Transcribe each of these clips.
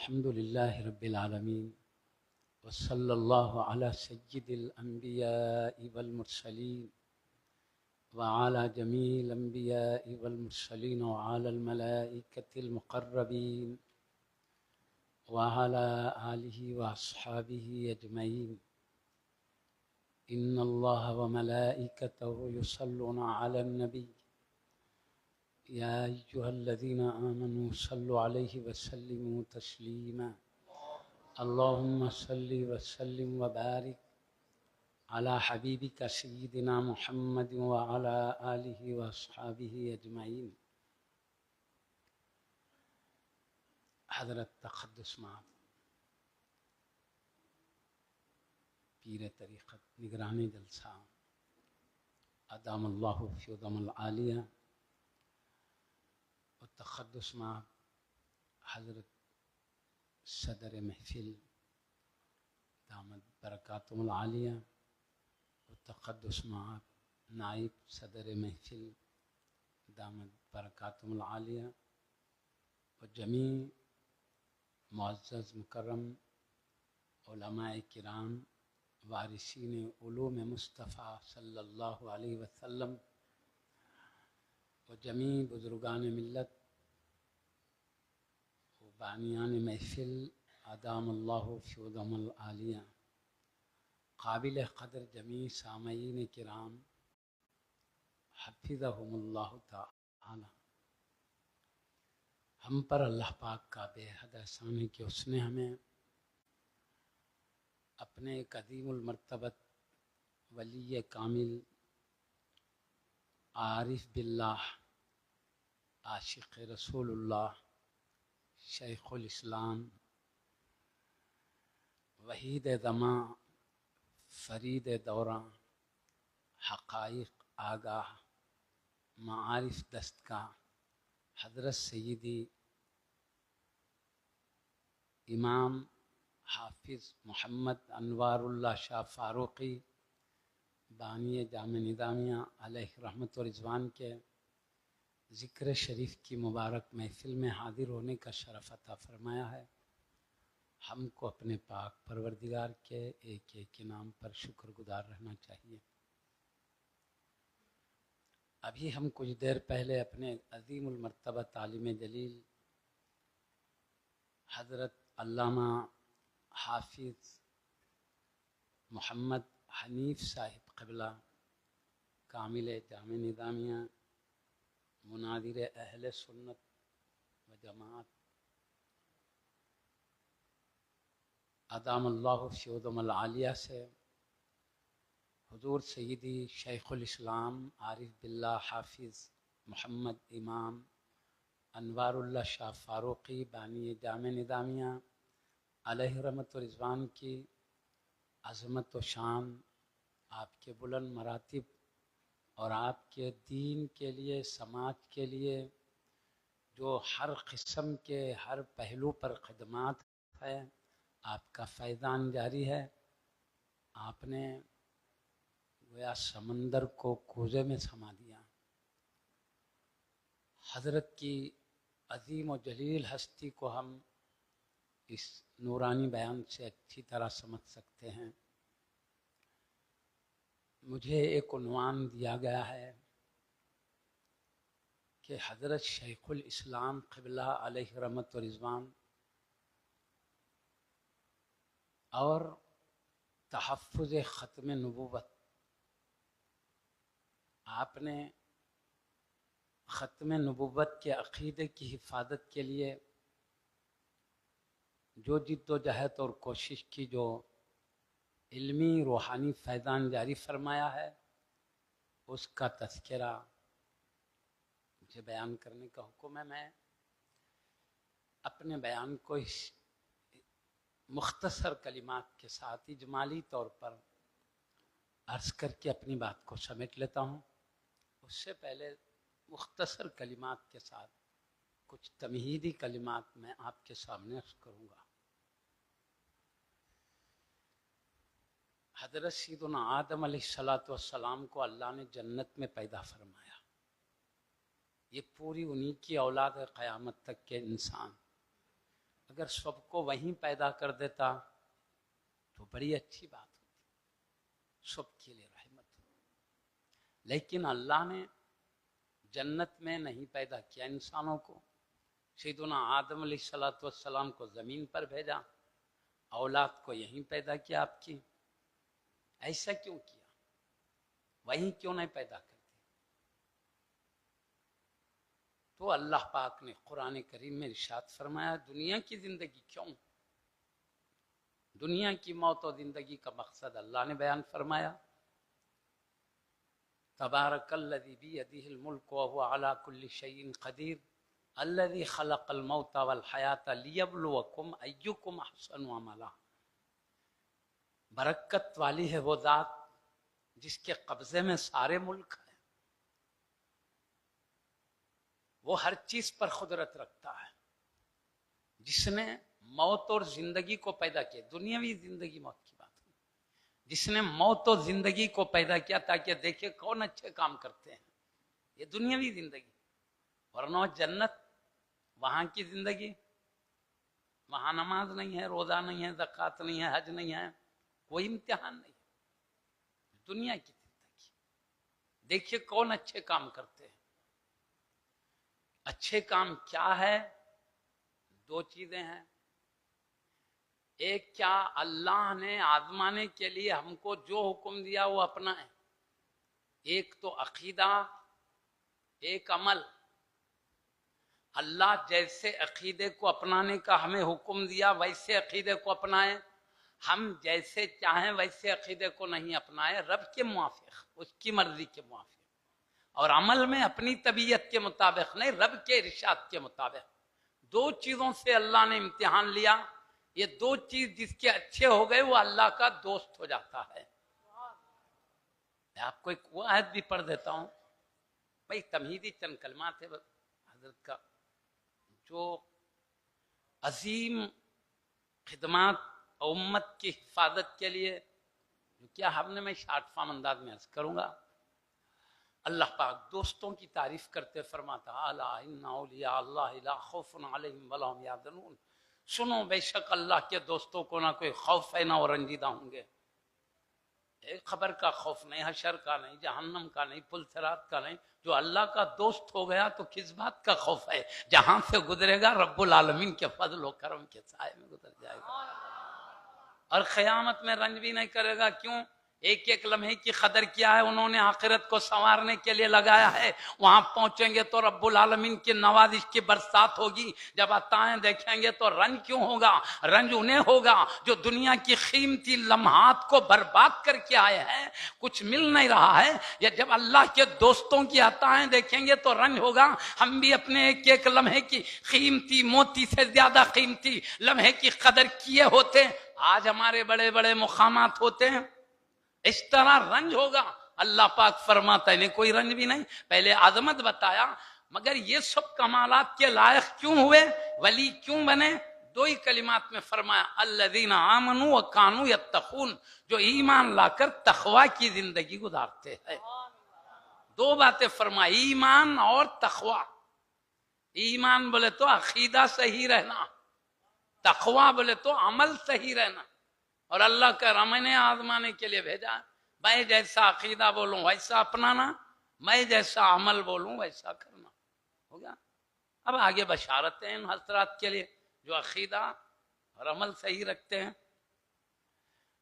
الحمد لله رب العالمين وصلى الله على سيد الأنبياء والمرسلين وعلى جميع الأنبياء والمرسلين وعلى الملائكة المقربين وعلى آله وأصحابه أجمعين. إن الله وملائكته يصلون على النبي يا أيها الذين آمنوا صلوا عليه وسلموا تسليما. اللهم صل وسلم وبارك على حبيبك سيدنا محمد وعلى آله وأصحابه أجمعين. حضرت تقدس مآب پیر طریقت نگرانی جلسہ ادام اللہ فیضم العالیہ و تقدس مآب حضرت صدر محفل دامت برکاتم العالیہ و تقدس مآب نائب صدر محفل دامت برکاتم العالیہ و جمیع معزز مکرم علماء کرام وارثین علوم مصطفیٰ صلی اللہ علیہ وسلم و جمیع بزرگان ملت و بانیان محفل ادام اللہ فیضم العالیہ، قابل قدر جمیع سامعین کرام حفظہم اللہ تعالی. ہم پر اللہ پاک کا بے حد احسان ہے کہ اس نے ہمیں اپنے قدیم المرتبت ولی کامل عارف باللہ عاشق رسول اللہ شیخ الاسلام وحید زماں فرید دوراں حقائق آگاہ معارف دستگاہ حضرت سیدی امام حافظ محمد انوار اللہ شاہ فاروقی بانی جامع نظامیہ علیہ رحمت و رضوان کے ذکر شریف کی مبارک محفل میں حاضر ہونے کا شرف عطا فرمایا ہے. ہم کو اپنے پاک پروردگار کے ایک ایک انعام پر شکر گزار رہنا چاہیے. ابھی ہم کچھ دیر پہلے اپنے عظیم المرتبہ عالم جلیل حضرت علامہ حافظ محمد حنیف صاحب قبلہ کامل جامع نظامیہ مناظر اہل سنت و جماعت ادام اللہ فیضم العالیہ سے حضور سیدی شیخ الاسلام عارف باللہ حافظ محمد امام انوار اللہ شاہ فاروقی بانی جامع نظامیہ علیہ رحمت و رضوان کی عظمت و شان، آپ کے بلند مراتب اور آپ کے دین کے لیے سماج کے لیے جو ہر قسم کے ہر پہلو پر خدمات ہے، آپ کا فیضان جاری ہے. آپ نے گویا سمندر کو کوزے میں سما دیا. حضرت کی عظیم و جلیل ہستی کو ہم اس نورانی بیان سے اچھی طرح سمجھ سکتے ہیں. مجھے ایک عنوان دیا گیا ہے کہ حضرت شیخ الاسلام قبلہ علیہ رحمت و رضوان اور تحفظ ختم نبوت. آپ نے ختم نبوت کے عقیدے کی حفاظت کے لیے جو جد و جہد اور کوشش کی، جو علمی روحانی فیضان جاری فرمایا ہے، اس کا تذکرہ مجھے بیان کرنے کا حکم ہے. میں اپنے بیان کو اس مختصر کلمات کے ساتھ اجمالی طور پر عرض کر کے اپنی بات کو سمیٹ لیتا ہوں. اس سے پہلے مختصر کلمات کے ساتھ کچھ تمہیدی کلمات میں آپ کے سامنے عرض کروں گا. حضرت سیدنا آدم علیہ السلام کو اللہ نے جنت میں پیدا فرمایا. یہ پوری انہی کی اولاد ہے قیامت تک کے انسان. اگر سب کو وہیں پیدا کر دیتا تو بڑی اچھی بات ہوتی، سب کے لیے رحمت ہوتی۔ لیکن اللہ نے جنت میں نہیں پیدا کیا انسانوں کو، سیدنا آدم علیہ السلام کو زمین پر بھیجا، اولاد کو یہیں پیدا کیا آپ کی۔ ایسا کیوں کیا؟ وہیں کیوں نہیں پیدا کرتے؟ تو اللہ پاک نے قرآن کریم میں ارشاد فرمایا دنیا کی زندگی کیوں؟ دنیا کی موت و زندگی کا مقصد اللہ نے بیان فرمایا، تبارک الذی بیدہ الملک وہو علی کل شیء قدیر الذی خلق الموت والحیاۃ لیبلوکم ایکم احسن عملا۔ برکت والی ہے وہ ذات جس کے قبضے میں سارے ملک ہیں، وہ ہر چیز پر قدرت رکھتا ہے، جس نے موت اور زندگی کو پیدا کیا، دنیاوی زندگی موت کی بات ہے، جس نے موت اور زندگی کو پیدا کیا تاکہ دیکھے کون اچھے کام کرتے ہیں، یہ دنیاوی زندگی۔ ورنہ جنت وہاں کی زندگی، وہاں نماز نہیں ہے، روزہ نہیں ہے، زکوٰۃ نہیں ہے، حج نہیں ہے، کوئی امتحان نہیں، دنیا کی زندگی۔ دیکھیے کون اچھے کام کرتے ہیں۔ اچھے کام کیا ہے؟ دو چیزیں ہیں، ایک کیا اللہ نے آزمانے کے لیے ہم کو جو حکم دیا وہ اپنائیں، ایک تو عقیدہ، ایک عمل۔ اللہ جیسے عقیدے کو اپنانے کا ہمیں حکم دیا ویسے عقیدے کو اپنائیں، ہم جیسے چاہیں ویسے عقیدے کو نہیں اپنائیں، رب کے موافق، اس کی مرضی کے موافق، اور عمل میں اپنی طبیعت کے مطابق نہیں، رب کے ارشاد کے مطابق۔ دو چیزوں سے اللہ نے امتحان لیا، یہ دو چیز جس کے اچھے ہو گئے وہ اللہ کا دوست ہو جاتا ہے۔ میں آپ کو ایک وہ آیت بھی پڑھ دیتا ہوں، بھائی تمہیدی چند کلمات ہے حضرت کا، جو عظیم خدمات امت کی حفاظت کے لیے، جو کیا ہم نے میں شارٹ فارم انداز میں عرض کروں گا۔ اللہ پاک دوستوں کی تعریف کرتے فرماتا الا ان اولیاء اللہ لا خوف علیہم ولا هم یحزنون، سنو بے شک اللہ کے دوستوں کو نہ کوئی خوف ہے نہ وہ رنجیدہ ہوں گے۔ ایک خبر کا خوف نہیں، حشر کا نہیں، جہنم کا نہیں، پل صراط کا نہیں۔ جو اللہ کا دوست ہو گیا تو کس بات کا خوف ہے؟ جہاں سے گزرے گا رب العالمین کے فضل و کرم کے سائے میں گزر جائے گا، اور قیامت میں رنج بھی نہیں کرے گا۔ کیوں؟ ایک ایک لمحے کی قدر کیا ہے انہوں نے، آخرت کو سنوارنے کے لیے لگایا ہے۔ وہاں پہنچیں گے تو رب العالمین کی نوازش کی برسات ہوگی، جب عطائیں دیکھیں گے تو رنج کیوں ہوگا؟ رنج انہیں ہوگا جو دنیا کی قیمتی لمحات کو برباد کر کے آئے ہیں، کچھ مل نہیں رہا ہے۔ یا جب اللہ کے دوستوں کی عطائیں دیکھیں گے تو رنج ہوگا۔ ہم بھی اپنے ایک ایک لمحے کی قیمتی، موتی سے زیادہ قیمتی لمحے کی قدر کیے ہوتے، آج ہمارے بڑے بڑے مقامات ہوتے ہیں، اس طرح رنج ہوگا۔ اللہ پاک فرماتا ہے انہیں کوئی رنج بھی نہیں، پہلے عظمت بتایا، مگر یہ سب کمالات کے لائق کیوں ہوئے، ولی کیوں بنے؟ دو ہی کلمات میں فرمایا الذین آمنوا وکانوا یتقون، جو ایمان لا کر تقوی کی زندگی گزارتے ہیں۔ دو باتیں فرمائی، ایمان اور تقوی۔ ایمان بولے تو عقیدہ صحیح رہنا، تقوی بولے تو عمل صحیح رہنا۔ اور اللہ کا میں نے آزمانے کے لیے بھیجا، میں جیسا عقیدہ بولوں ویسا اپنانا، میں جیسا عمل بولوں ویسا کرنا، ہو گیا۔ اب آگے بشارت ہیں ان حضرات کے لیے جو عقیدہ اور عمل صحیح رکھتے ہیں۔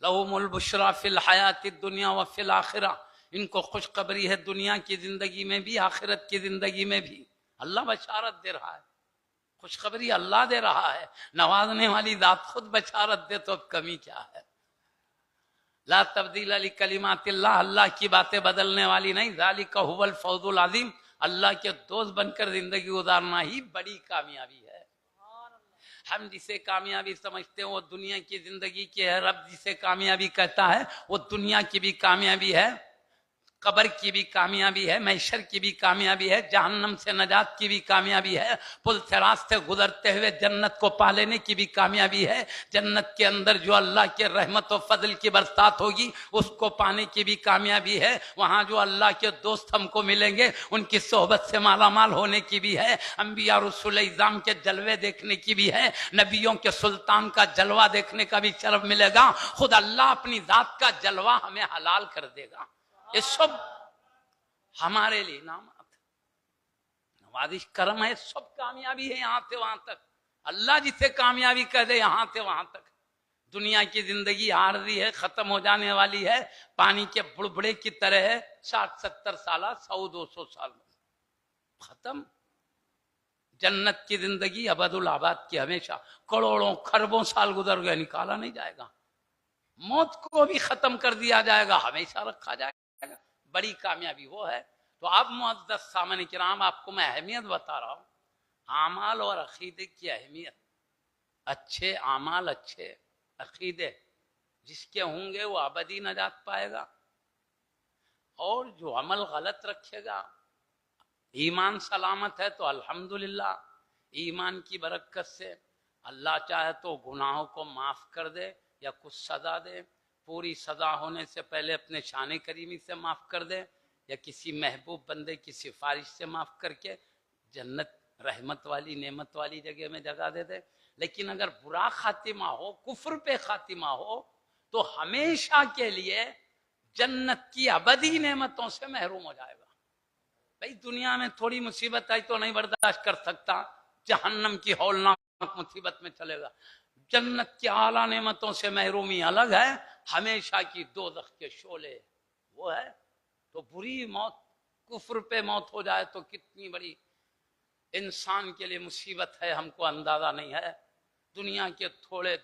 لہم البشریٰ فی الحیات الدنیا وفی الآخرہ، ان کو خوشخبری ہے دنیا کی زندگی میں بھی آخرت کی زندگی میں بھی۔ اللہ بشارت دے رہا ہے، خوشخبری اللہ دے رہا ہے، نوازنے والی ذات خود بشارت دے تو کمی کیا ہے؟ لا تبدیل لکلمات اللہ، اللہ کی باتیں بدلنے والی نہیں۔ ذالک هو الفوز العظیم، اللہ کے دوست بن کر زندگی گزارنا ہی بڑی کامیابی ہے۔ ہم جسے کامیابی سمجھتے ہیں وہ دنیا کی زندگی کی ہے، رب جسے کامیابی کہتا ہے وہ دنیا کی بھی کامیابی ہے۔ قبر کی بھی کامیابی ہے، محشر کی بھی کامیابی ہے، جہنم سے نجات کی بھی کامیابی ہے، پل صراط سے گزرتے ہوئے جنت کو پا لینے کی بھی کامیابی ہے، جنت کے اندر جو اللہ کے رحمت و فضل کی برسات ہوگی اس کو پانے کی بھی کامیابی ہے، وہاں جو اللہ کے دوست ہم کو ملیں گے ان کی صحبت سے مالا مال ہونے کی بھی ہے، انبیاء رسول اعظام کے جلوے دیکھنے کی بھی ہے، نبیوں کے سلطان کا جلوہ دیکھنے کا بھی شرف ملے گا، خود اللہ اپنی ذات کا جلوہ ہمیں حلال کر دے گا۔ یہ سب ہمارے لیے نعمت نوازش کرم ہے، سب کامیابی ہے یہاں سے وہاں تک، اللہ جسے کامیابی کر دے یہاں سے وہاں تک۔ دنیا کی زندگی عارضی ہے، ختم ہو جانے والی ہے، پانی کے بڑبڑے کی طرح ہے، 60-70 سالہ 100-200 سال میں ختم۔ جنت کی زندگی ابد الآباد کی، ہمیشہ کروڑوں خربوں سال گزر گئے، نکالا نہیں جائے گا، موت کو بھی ختم کر دیا جائے گا، ہمیشہ رکھا جائے گا، بڑی کامیابی وہ ہے۔ تو اب معزز سامعین کرام آپ کو میں اہمیت بتا رہا ہوں، اعمال اور عقیدے کی اہمیت۔ اچھے اعمال، اچھے عقیدے جس کے ہوں گے وہ ابدی نجات پائے گا، اور جو عمل غلط رکھے گا، ایمان سلامت ہے تو الحمدللہ، ایمان کی برکت سے اللہ چاہے تو گناہوں کو معاف کر دے یا کچھ سزا دے، پوری سزا ہونے سے پہلے اپنے شان کریمی سے معاف کر دے، یا کسی محبوب بندے کی سفارش سے معاف کر کے جنت رحمت والی نعمت والی جگہ میں جگہ دے دے۔ لیکن اگر برا خاتمہ ہو، کفر پہ خاتمہ ہو، تو ہمیشہ کے لیے جنت کی ابدی نعمتوں سے محروم ہو جائے گا۔ بھئی دنیا میں تھوڑی مصیبت آئی تو نہیں برداشت کر سکتا، جہنم کی ہولناک مصیبت میں چلے گا۔ جنت کی اعلیٰ نعمتوں سے محرومی الگ ہے، ہمیشہ کی دوزخ کے شعلے وہ ہے۔ تو بری موت، کفر پہ موت ہو جائے تو کتنی بڑی انسان کے لیے مصیبت ہے، ہم کو اندازہ نہیں ہے۔ دنیا کے تھوڑے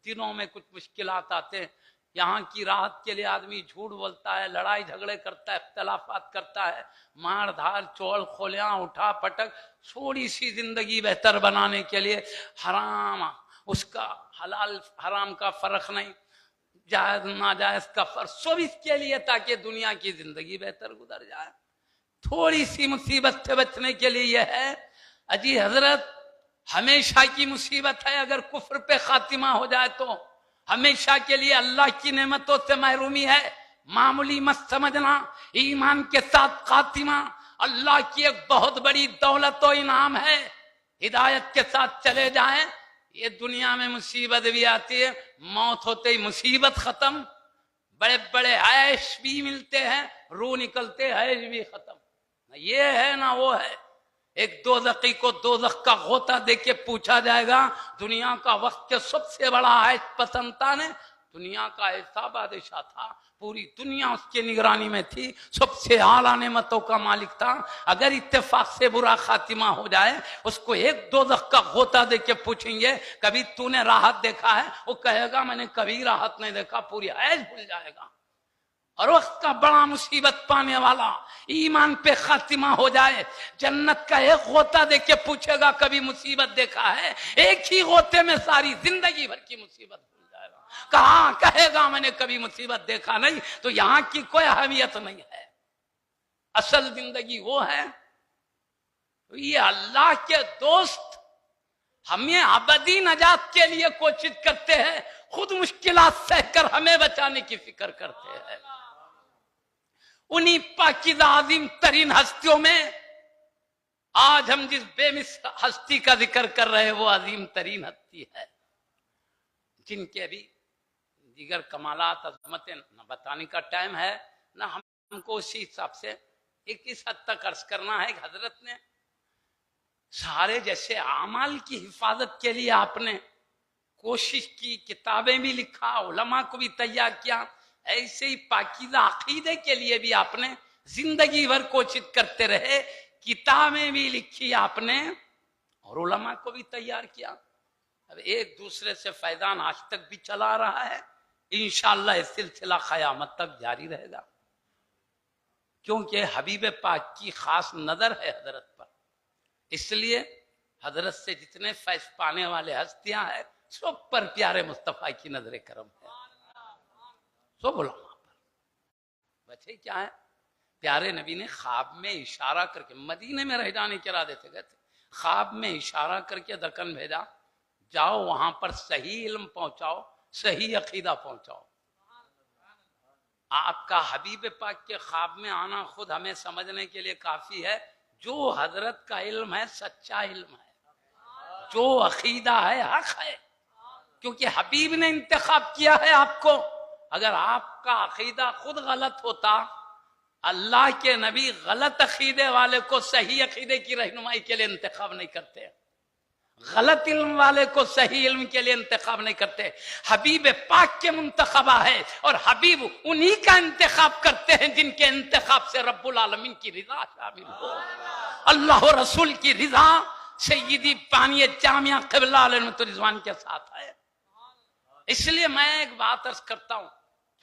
دنوں میں کچھ مشکلات آتے ہیں، یہاں کی راحت کے لیے آدمی جھوٹ بولتا ہے، لڑائی جھگڑے کرتا ہے، اختلافات کرتا ہے، مار دھار چول کھولیاں اٹھا پٹک، تھوڑی سی زندگی بہتر بنانے کے لیے حرام اس کا حلال حرام کا فرق نہیں، جائز ناجائز کا فرق، سب اس کے لیے تاکہ دنیا کی زندگی بہتر گزر جائے۔ تھوڑی سی مصیبت سے بچنے کے لیے یہ ہے، اجی حضرت ہمیشہ کی مصیبت ہے اگر کفر پہ خاتمہ ہو جائے تو، ہمیشہ کے لیے اللہ کی نعمتوں سے محرومی ہے، معمولی مت سمجھنا۔ ایمان کے ساتھ خاتمہ اللہ کی ایک بہت بڑی دولت و انعام ہے، ہدایت کے ساتھ چلے جائیں، یہ دنیا میں مصیبت بھی آتی ہے، موت ہوتے ہی مصیبت ختم، بڑے بڑے عیش بھی ملتے ہیں، روح نکلتے عیش بھی ختم، نہ یہ ہے نہ وہ ہے۔ ایک دوزخی کو دوزخ کا غوطہ دے کے پوچھا جائے گا، دنیا کا وقت کے سب سے بڑا عیش پسند تھا نے، دنیا کا ایسا بادشاہ تھا، پوری دنیا اس کی نگرانی میں تھی، سب سے اعلیٰ نعمتوں کا مالک تھا، اگر اتفاق سے برا خاتمہ ہو جائے اس کو ایک دوزخ کا غوطہ دے کے پوچھیں گے کبھی تو نے راحت دیکھا ہے، وہ کہے گا میں نے کبھی راحت نہیں دیکھا، پوری عیش بھول جائے گا۔ اور وقت کا بڑا مصیبت پانے والا ایمان پہ خاتمہ ہو جائے، جنت کا ایک غوطہ دے کے پوچھے گا کبھی مصیبت دیکھا ہے، ایک ہی غوطے میں ساری زندگی بھر کی مصیبت بھول جائے گا۔ کہاں کہے گا میں نے کبھی مصیبت دیکھا نہیں، تو یہاں کی کوئی اہمیت نہیں ہے، اصل زندگی وہ ہے۔ تو یہ اللہ کے دوست ہمیں ابدی نجات کے لیے کوشش کرتے ہیں، خود مشکلات سہ کر ہمیں بچانے کی فکر کرتے ہیں۔ انہی پاکیزہ عظیم ترین ہستیوں میں آج ہم جس بے مثل ہستی کا ذکر کر رہے ہیں وہ عظیم ترین ہستی ہے، جن کے بھی دیگر کمالات عظمتیں نہ بتانے کا ٹائم ہے، نہ ہم کو اسی حساب سے ایک اس حد تک عرض کرنا ہے کہ حضرت نے سارے جیسے اعمال کی حفاظت کے لیے آپ نے کوشش کی، کتابیں بھی لکھا، علماء کو بھی تیار کیا، ایسے ہی پاکیزہ عقیدے کے لیے بھی آپ نے زندگی بھر کوشش کرتے رہے، کتابیں بھی لکھی آپ نے اور علماء کو بھی تیار کیا۔ اب ایک دوسرے سے فیضان آج تک بھی چلا رہا ہے، انشاءاللہ یہ سلسلہ قیامت تک جاری رہے گا، کیونکہ حبیب پاک کی خاص نظر ہے حضرت پر، اس لیے حضرت سے جتنے فیض پانے والے ہستیاں ہیں سب پر پیارے مصطفیٰ کی نظر کرم ہے، سب علماء پر۔ بچے کیا ہے پیارے نبی نے خواب میں اشارہ کر کے، مدینے میں رہ جانے کے ارادے سے گئے تھے، خواب میں اشارہ کر کے دکن بھیجا، جاؤ وہاں پر صحیح علم پہنچاؤ، صحیح عقیدہ پہنچاؤ۔ آپ کا حبیب پاک کے خواب میں آنا خود ہمیں سمجھنے کے لیے کافی ہے، جو حضرت کا علم ہے سچا علم ہے، جو عقیدہ ہے حق ہے، کیونکہ حبیب نے انتخاب کیا ہے آپ کو۔ اگر آپ کا عقیدہ خود غلط ہوتا، اللہ کے نبی غلط عقیدے والے کو صحیح عقیدے کی رہنمائی کے لیے انتخاب نہیں کرتے، غلط علم والے کو صحیح علم کے لیے انتخاب نہیں کرتے۔ حبیب پاک کے منتخبہ ہے، اور حبیب انہی کا انتخاب کرتے ہیں جن کے انتخاب سے رب العالمین کی رضا شامل ہو، اللہ و رسول کی رضا سیدی بانی جامعہ قبلہ علیہ رضوان کے ساتھ ہے۔ اس لیے میں ایک بات عرض کرتا ہوں،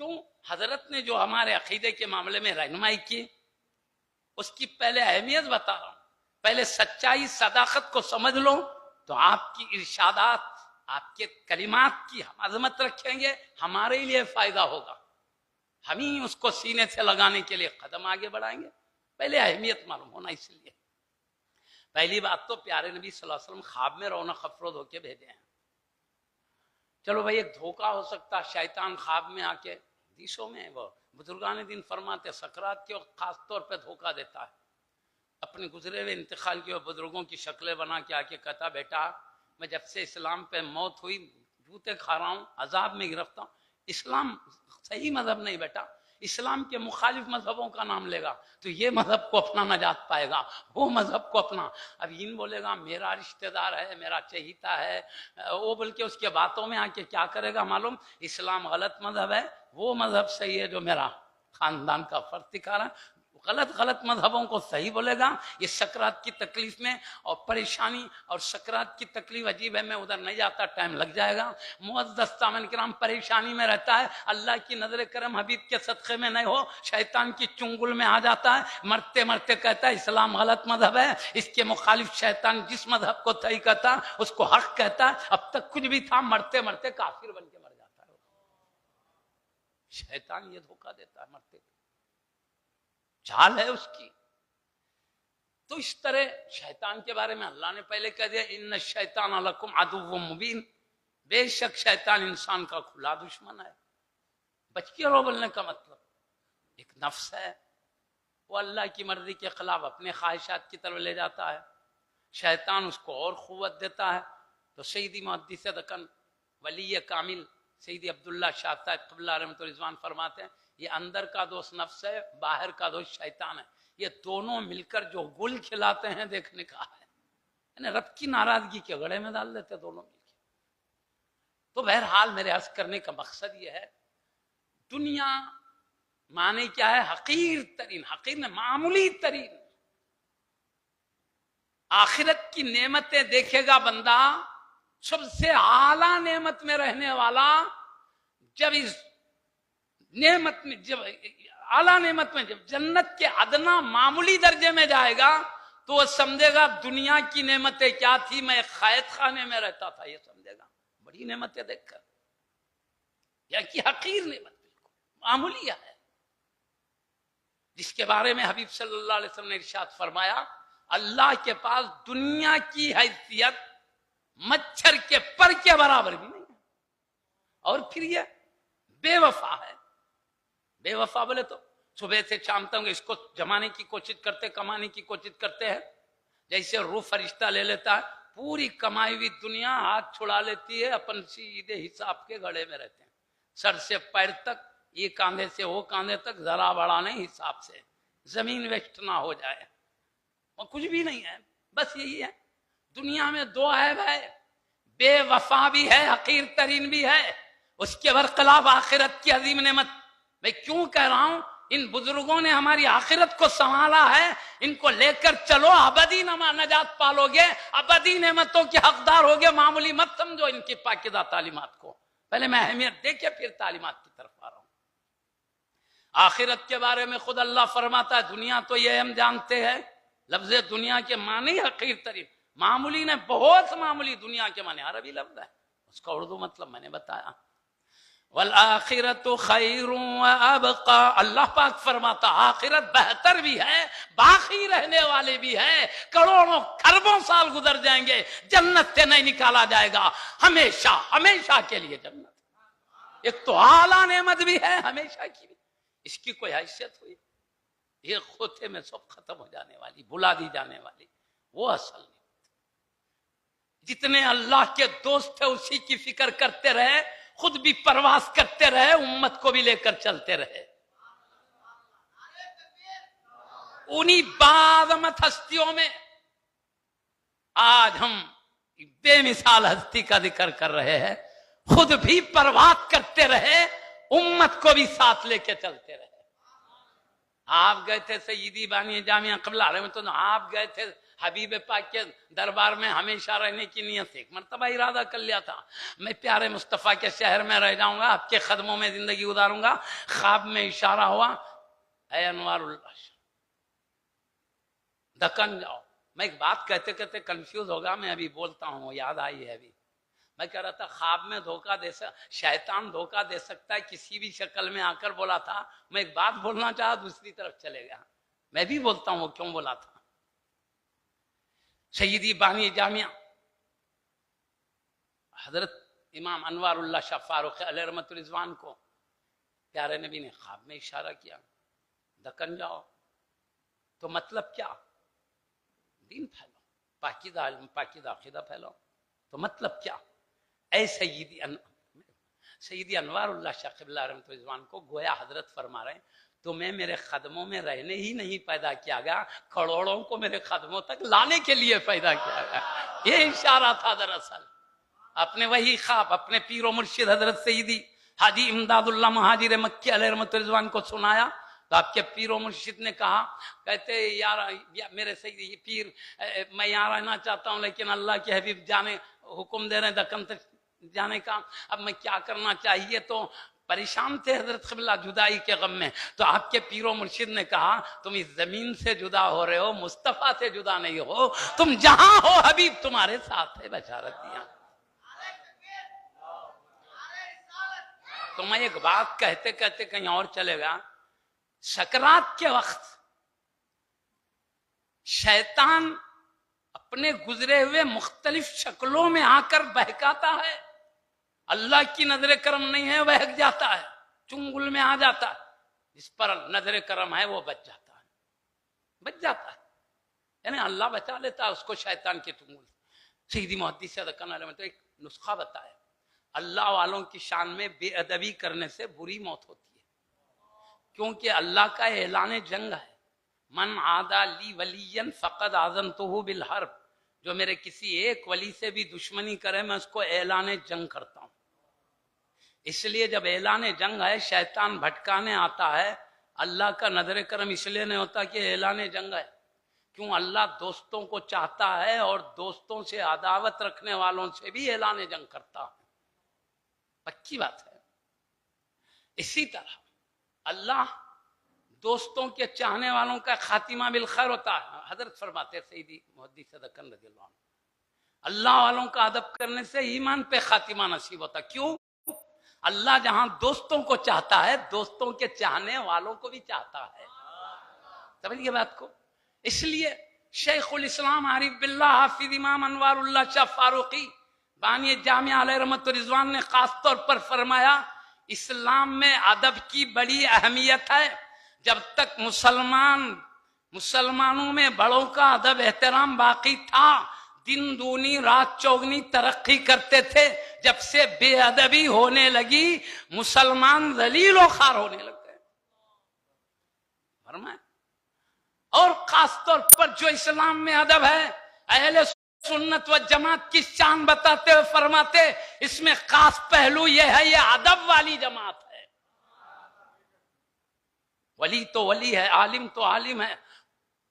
کیوں حضرت نے جو ہمارے عقیدے کے معاملے میں رہنمائی کی، اس کی پہلے اہمیت بتا رہا ہوں۔ پہلے سچائی صداقت کو سمجھ لو تو آپ کی ارشادات، آپ کے کلمات کی ہم عظمت رکھیں گے، ہمارے لیے فائدہ ہوگا، ہم ہی اس کو سینے سے لگانے کے لیے قدم آگے بڑھائیں گے۔ پہلے اہمیت معلوم ہونا، اس لیے پہلی بات تو پیارے نبی صلی اللہ علیہ وسلم خواب میں رونق افروز ہو کے بھیجے ہیں۔ چلو بھائی ایک دھوکہ ہو سکتا، شیطان خواب میں آ کے، حدیثوں میں وہ بزرگان دین فرماتے سکرات کے وقت خاص طور پہ دھوکہ دیتا ہے، اپنے گزرے ہوئے انتقال کیے ہوئے بزرگوں کی شکلیں بنا کے آ کے کہتا، بیٹا میں جب سے اسلام پہ موت ہوئی جوتے کھا رہا ہوں، عذاب میں گرفتار ہوں۔ اسلام صحیح مذہب نہیں بیٹا، اسلام کے مخالف مذہبوں کا نام لے گا تو یہ مذہب کو اپنا نجات پائے گا، وہ مذہب کو اپنا۔ اب ان بولے گا میرا رشتہ دار ہے، میرا چہیتا ہے، وہ بول کے اس کے باتوں میں آ کے کیا کرے گا معلوم، اسلام غلط مذہب ہے، وہ مذہب صحیح ہے جو میرا خاندان کا فرد دکھا رہا ہے۔ غلط مذہبوں کو صحیح بولے گا۔ یہ سکرات کی تکلیف میں اور پریشانی اور سکرات کی تکلیف عجیب ہے، میں ادھر نہیں جاتا، ٹائم لگ جائے گا۔ معزز سامعین کرام پریشانی میں رہتا ہے، اللہ کی نظر کرم حبیب کے صدقے میں نہیں ہو، شیطان کی چنگل میں آ جاتا ہے، مرتے مرتے کہتا ہے اسلام غلط مذہب ہے، اس کے مخالف شیطان جس مذہب کو صحیح کہتا ہے اس کو حق کہتا ہے، اب تک کچھ بھی تھا، مرتے مرتے کافر بن کے مر جاتا ہے۔ شیطان یہ دھوکہ دیتا ہے، مرتے چال ہے اس کی۔ تو اس طرح شیطان کے بارے میں اللہ نے پہلے کہہ دیا ان الشیطان لکم عدو مبین، بے شک شیطان انسان کا کھلا دشمن ہے۔ بچ کے رہو بولنے کا مطلب ایک نفس ہے، وہ اللہ کی مرضی کے خلاف اپنے خواہشات کی طرف لے جاتا ہے، شیطان اس کو اور قوت دیتا ہے۔ تو سیدی محدث دکن ولی کامل سیدی عبداللہ شاہ صاحب قبلہ رحمۃ رضوان فرماتے ہیں یہ اندر کا دوست نفس ہے، باہر کا دوست شیطان ہے، یہ دونوں مل کر جو گل کھلاتے ہیں دیکھنے کا ہے، یعنی رب کی ناراضگی کے گڑھے میں ڈال دیتے دونوں مل کے۔ تو بہرحال میرے عرض کرنے کا مقصد یہ ہے، دنیا معنی کیا ہے؟ حقیر ترین، حقیر نے معمولی ترین۔ آخرت کی نعمتیں دیکھے گا بندہ، سب سے اعلیٰ نعمت میں رہنے والا جب اس نعمت میں، جب اعلیٰ نعمت میں، جب جنت کے ادنا معمولی درجے میں جائے گا تو وہ سمجھے گا دنیا کی نعمتیں کیا تھی، میں ایک قید خانے میں رہتا تھا، یہ سمجھے گا بڑی نعمتیں دیکھ کر، یا کہ حقیر نعمت بالکل معمولی ہے، جس کے بارے میں حبیب صلی اللہ علیہ وسلم نے ارشاد فرمایا اللہ کے پاس دنیا کی حیثیت مچھر کے پر کے برابر بھی نہیں ہے۔ اور پھر یہ بے وفا ہے۔ بے وفا بولے تو صبح سے شام تک اس کو جمانے کی کوشش کرتے، کمانے کی کوشش کرتے ہیں، جیسے روح فرشتہ لے لیتا ہے، پوری کمائی ہوئی دنیا ہاتھ چھڑا لیتی ہے، اپن سیدھے حساب کے گھڑے میں رہتے ہیں، سر سے پیر تک، یہ کاندھے سے وہ کاندھے تک، ذرا بڑا نہیں حساب سے، زمین ویسٹ نہ ہو جائے، اور کچھ بھی نہیں ہے۔ بس یہی ہے دنیا میں، دو عیب ہے، بے وفا بھی ہے، حقیر ترین بھی ہے، اس کے برخلاف آخرت کی عظیم نعمت۔ میں کیوں کہہ رہا ہوں، ان بزرگوں نے ہماری آخرت کو سنبھالا ہے، ان کو لے کر چلو، ابدی نجات پالو گے، ابدی نعمتوں کے حقدار ہوگے، معمولی مت سمجھو ان کی پاکیزہ تعلیمات کو۔ پہلے میں اہمیت دے کے پھر تعلیمات کی طرف آ رہا ہوں۔ آخرت کے بارے میں خود اللہ فرماتا ہے دنیا تو یہ ہم جانتے ہیں، لفظ دنیا کے معنی حقیر ترین، معمولی نے بہت معمولی، دنیا کے معنی عربی لفظ ہے، اس کا اردو مطلب میں نے بتایا۔ والآخرۃ خیر وابقا، اللہ پاک فرماتا آخرت بہتر بھی ہے، باقی رہنے والے بھی ہے، کروڑوں کھربوں سال گزر جائیں گے، جنت سے نہیں نکالا جائے گا، ہمیشہ ہمیشہ کے لیے جنت۔ ایک تو اعلیٰ نعمت بھی ہے ہمیشہ کی بھی، اس کی کوئی حیثیت ہوئی؟ یہ خوتے میں سب ختم ہو جانے والی، بلا دی جانے والی وہ اصل نعمت۔ جتنے اللہ کے دوست تھے اسی کی فکر کرتے رہے، خود بھی پرواز کرتے رہے، امت کو بھی لے کر چلتے رہے۔ انہی باعظمت ہستیوں میں آج ہم بے مثال ہستی کا ذکر کر رہے ہیں، خود بھی پرواز کرتے رہے، امت کو بھی ساتھ لے کے چلتے رہے۔ آپ گئے تھے سیدی بانی جامعہ قبلہ علیہ میں، تو آپ گئے تھے حبیب پاک کے دربار میں ہمیشہ رہنے کی نیت سے، ایک مرتبہ ارادہ کر لیا تھا میں پیارے مصطفیٰ کے شہر میں رہ جاؤں گا، آپ کے قدموں میں زندگی گزاروں گا۔ خواب میں اشارہ ہوا، اے انوار اللہ دکن جاؤ۔ میں ایک بات کہتے کہتے کنفیوز ہوگا، میں ابھی بولتا ہوں، یاد آئی ہے ابھی۔ میں کہہ رہا تھا خواب میں دھوکہ دے شیطان دھوکہ دے سکتا ہے کسی بھی شکل میں آ کر بولا تھا، میں ایک بات بولنا چاہا دوسری طرف چلے گیا، میں بھی بولتا ہوں وہ کیوں بولا تھا۔ سیدی بانی جامعہ حضرت امام انوار اللہ شاہ فاروق علیہ رحمت رضوان کو پیارے نبی نے خواب میں اشارہ کیا، دکن جاؤ۔ تو مطلب کیا؟ دین پھیلاؤ، پاکیزہ علم پاکیزہ عقیدہ پھیلاؤ۔ تو مطلب کیا؟ اے سیدی انوار اللہ شاہ قبلہ رحمت رضوان کو گویا حضرت فرما رہے ہیں تمہیں میرے قدموں میں رہنے ہی نہیں پیدا کیا گیا، کروڑوں کو میرے قدموں تک لانے کے لیے پیدا کیا گیا۔ یہ اشارہ تھا دراصل۔ اپنے وہی خواب اپنے پیر و مرشد حضرت سیدی حاجی امداد اللہ مہاجر مکی علیہ رحمت رضوان کو سنایا تو آپ کے پیر و مرشد نے کہا، کہتے یار میرے سیدی پیر میں یہاں رہنا چاہتا ہوں لیکن اللہ کے حبیب جانے حکم دے رہے ہیں دکن تک جانے کا، اب میں کیا کرنا چاہیے؟ تو پریشان تھے حضرت قبلہ جدائی کے غم میں، تو آپ کے پیر و مرشد نے کہا تم اس زمین سے جدا ہو رہے ہو، مصطفیٰ سے جدا نہیں ہو، تم جہاں ہو حبیب تمہارے ساتھ ہے، بشارت دیا۔ تو میں ایک بات کہتے کہتے کہیں اور چلے گا، سکرات کے وقت شیطان اپنے گزرے ہوئے مختلف شکلوں میں آ کر بہکاتا ہے، اللہ کی نظر کرم نہیں ہے بہک جاتا ہے، چنگل میں آ جاتا ہے، جس پر نظر کرم ہے وہ بچ جاتا ہے، بچ جاتا ہے، یعنی اللہ بچا لیتا ہے اس کو شیطان کے چنگل سے۔ سیدی محدث دکن علیہ میں تو ایک نسخہ بتایا، اللہ والوں کی شان میں بے ادبی کرنے سے بری موت ہوتی ہے، کیونکہ اللہ کا اعلان جنگ ہے، من عادی لی ولی فقد آذنتہ بالحرب، جو میرے کسی ایک ولی سے بھی دشمنی کرے میں اس کو اعلان جنگ کرتا ہوں۔ اس لیے جب اعلان جنگ ہے شیطان بھٹکانے آتا ہے، اللہ کا نظر کرم اس لیے نہیں ہوتا کہ اعلان جنگ ہے، کیوں اللہ دوستوں کو چاہتا ہے اور دوستوں سے عداوت رکھنے والوں سے بھی اعلان جنگ کرتا ہے، پکی بات ہے۔ اسی طرح اللہ دوستوں کے چاہنے والوں کا خاتمہ بالخیر ہوتا ہے۔ حضرت فرماتے سیدی محدث دکن رضی اللہ عنہ، اللہ والوں کا ادب کرنے سے ایمان پہ خاتمہ نصیب ہوتا۔ کیوں؟ اللہ جہاں دوستوں کو چاہتا ہے دوستوں کے چاہنے والوں کو بھی چاہتا ہے، سمجھئے بات کو۔ اس لیے شیخ الاسلام عارف باللہ حافظ امام انوار اللہ شاہ فاروقی بانی جامعہ علیہ رحمت رضوان نے خاص طور پر فرمایا اسلام میں ادب کی بڑی اہمیت ہے، جب تک مسلمانوں میں بڑوں کا ادب احترام باقی تھا دن دونی رات چوگنی ترقی کرتے تھے، جب سے بے ادبی ہونے لگی مسلمان ذلیل و خوار ہونے لگ گئے فرمائے۔ اور خاص طور پر جو اسلام میں ادب ہے اہل سنت و جماعت کی شان بتاتے ہوئے فرماتے اس میں خاص پہلو یہ ہے یہ ادب والی جماعت ہے، ولی تو ولی ہے، عالم تو عالم ہے،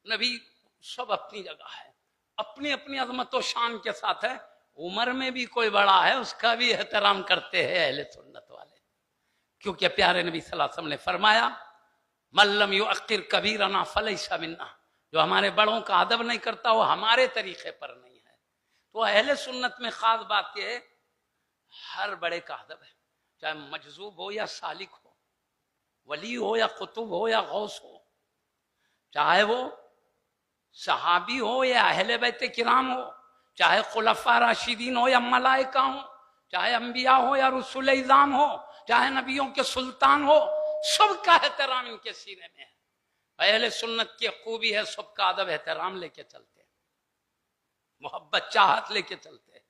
نبی سب اپنی جگہ ہے، اپنی اپنی عظمت و شان کے ساتھ ہے، عمر میں بھی کوئی بڑا ہے اس کا بھی احترام کرتے ہیں اہل سنت والے، کیونکہ پیارے نبی صلی اللہ علیہ وسلم نے فرمایا من لم یؤقر کبیرنا فلیس منا، جو ہمارے بڑوں کا ادب نہیں کرتا وہ ہمارے طریقے پر نہیں ہے۔ تو اہل سنت میں خاص بات یہ ہے ہر بڑے کا ادب ہے، چاہے مجذوب ہو یا سالک ہو، ولی ہو یا قطب ہو یا غوث ہو، چاہے وہ صحابی ہو یا اہل بیت کرام ہو، چاہے خلفاء راشدین ہو یا ملائکہ ہو، چاہے انبیاء ہو یا رسول اعظام ہو، چاہے نبیوں کے سلطان ہو، سب کا احترام ان کے سینے میں ہے۔ اہل سنت کی خوبی ہے سب کا ادب احترام لے کے چلتے ہیں، محبت چاہت لے کے چلتے ہیں۔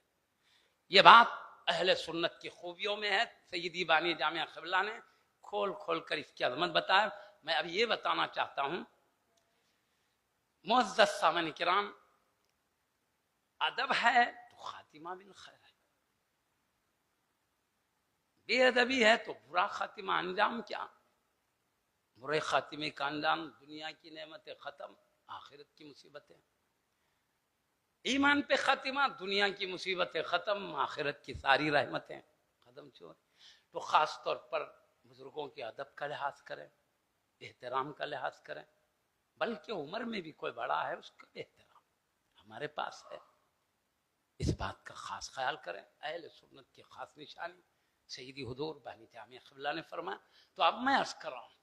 یہ بات اہل سنت کی خوبیوں میں ہے۔ سیدی بانی جامعہ قبلہ نے کھول کھول کر اس کی عظمت بتایا۔ میں اب یہ بتانا چاہتا ہوں، معزز سامعین کرام، ادب ہے تو خاتمہ بالخیر ہے، بے ادبی ہے تو برا خاتمہ، انجام کیا؟ برے خاتمے کا انجام دنیا کی نعمتیں ختم، آخرت کی مصیبتیں۔ ایمان پہ خاتمہ، دنیا کی مصیبتیں ختم، آخرت کی ساری رحمتیں ختم۔ تو خاص طور پر بزرگوں کے ادب کا لحاظ کریں، احترام کا لحاظ کریں، بلکہ عمر میں بھی کوئی بڑا ہے اس کا احترام ہمارے پاس ہے، اس بات کا خاص خیال کریں۔ اہل سنت کی خاص نشانی سیدی حضور بانی جامعہ قبلہ نے فرمایا۔ تو اب میں عرض کر رہا ہوں،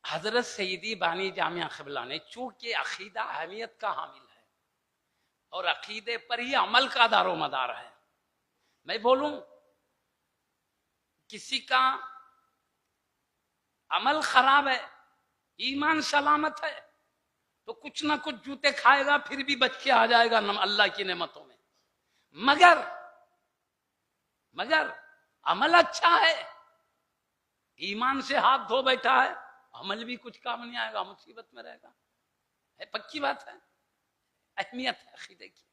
حضرت سیدی بانی جامعہ قبلہ نے چونکہ عقیدہ اہمیت کا حامل ہے اور عقیدے پر ہی عمل کا دار و مدار ہے، میں بولوں کسی کا عمل خراب ہے، ایمان سلامت ہے، تو کچھ نہ کچھ جوتے کھائے گا، پھر بھی بچ کے آ جائے گا اللہ کی نعمتوں میں۔ مگر عمل اچھا ہے، ایمان سے ہاتھ دھو بیٹھا ہے، عمل بھی کچھ کام نہیں آئے گا، مصیبت میں رہے گا۔ ہے پکی بات ہے، اہمیت ہے عقیدے کی۔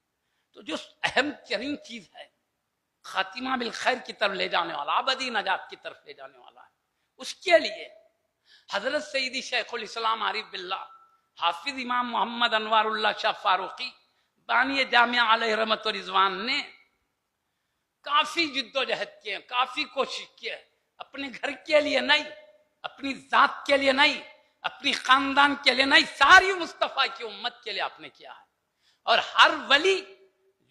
تو جو اہم ترین چیز ہے، خاتمہ بالخیر کی طرف لے جانے والا، ابدی نجات کی طرف لے جانے والا ہے، اس کے لیے حضرت سیدی شیخ الاسلام عارف باللہ حافظ امام محمد انوار اللہ شاہ فاروقی بانی جامعہ علیہ رحمت و رضوان نے کافی جد و جہد کیے، کافی کوشش کی ہے، اپنے گھر کے لیے نہیں، اپنی ذات کے لیے نہیں، اپنی خاندان کے لیے نہیں، ساری مصطفیٰ کی امت کے لیے آپ نے کیا ہے۔ اور ہر ولی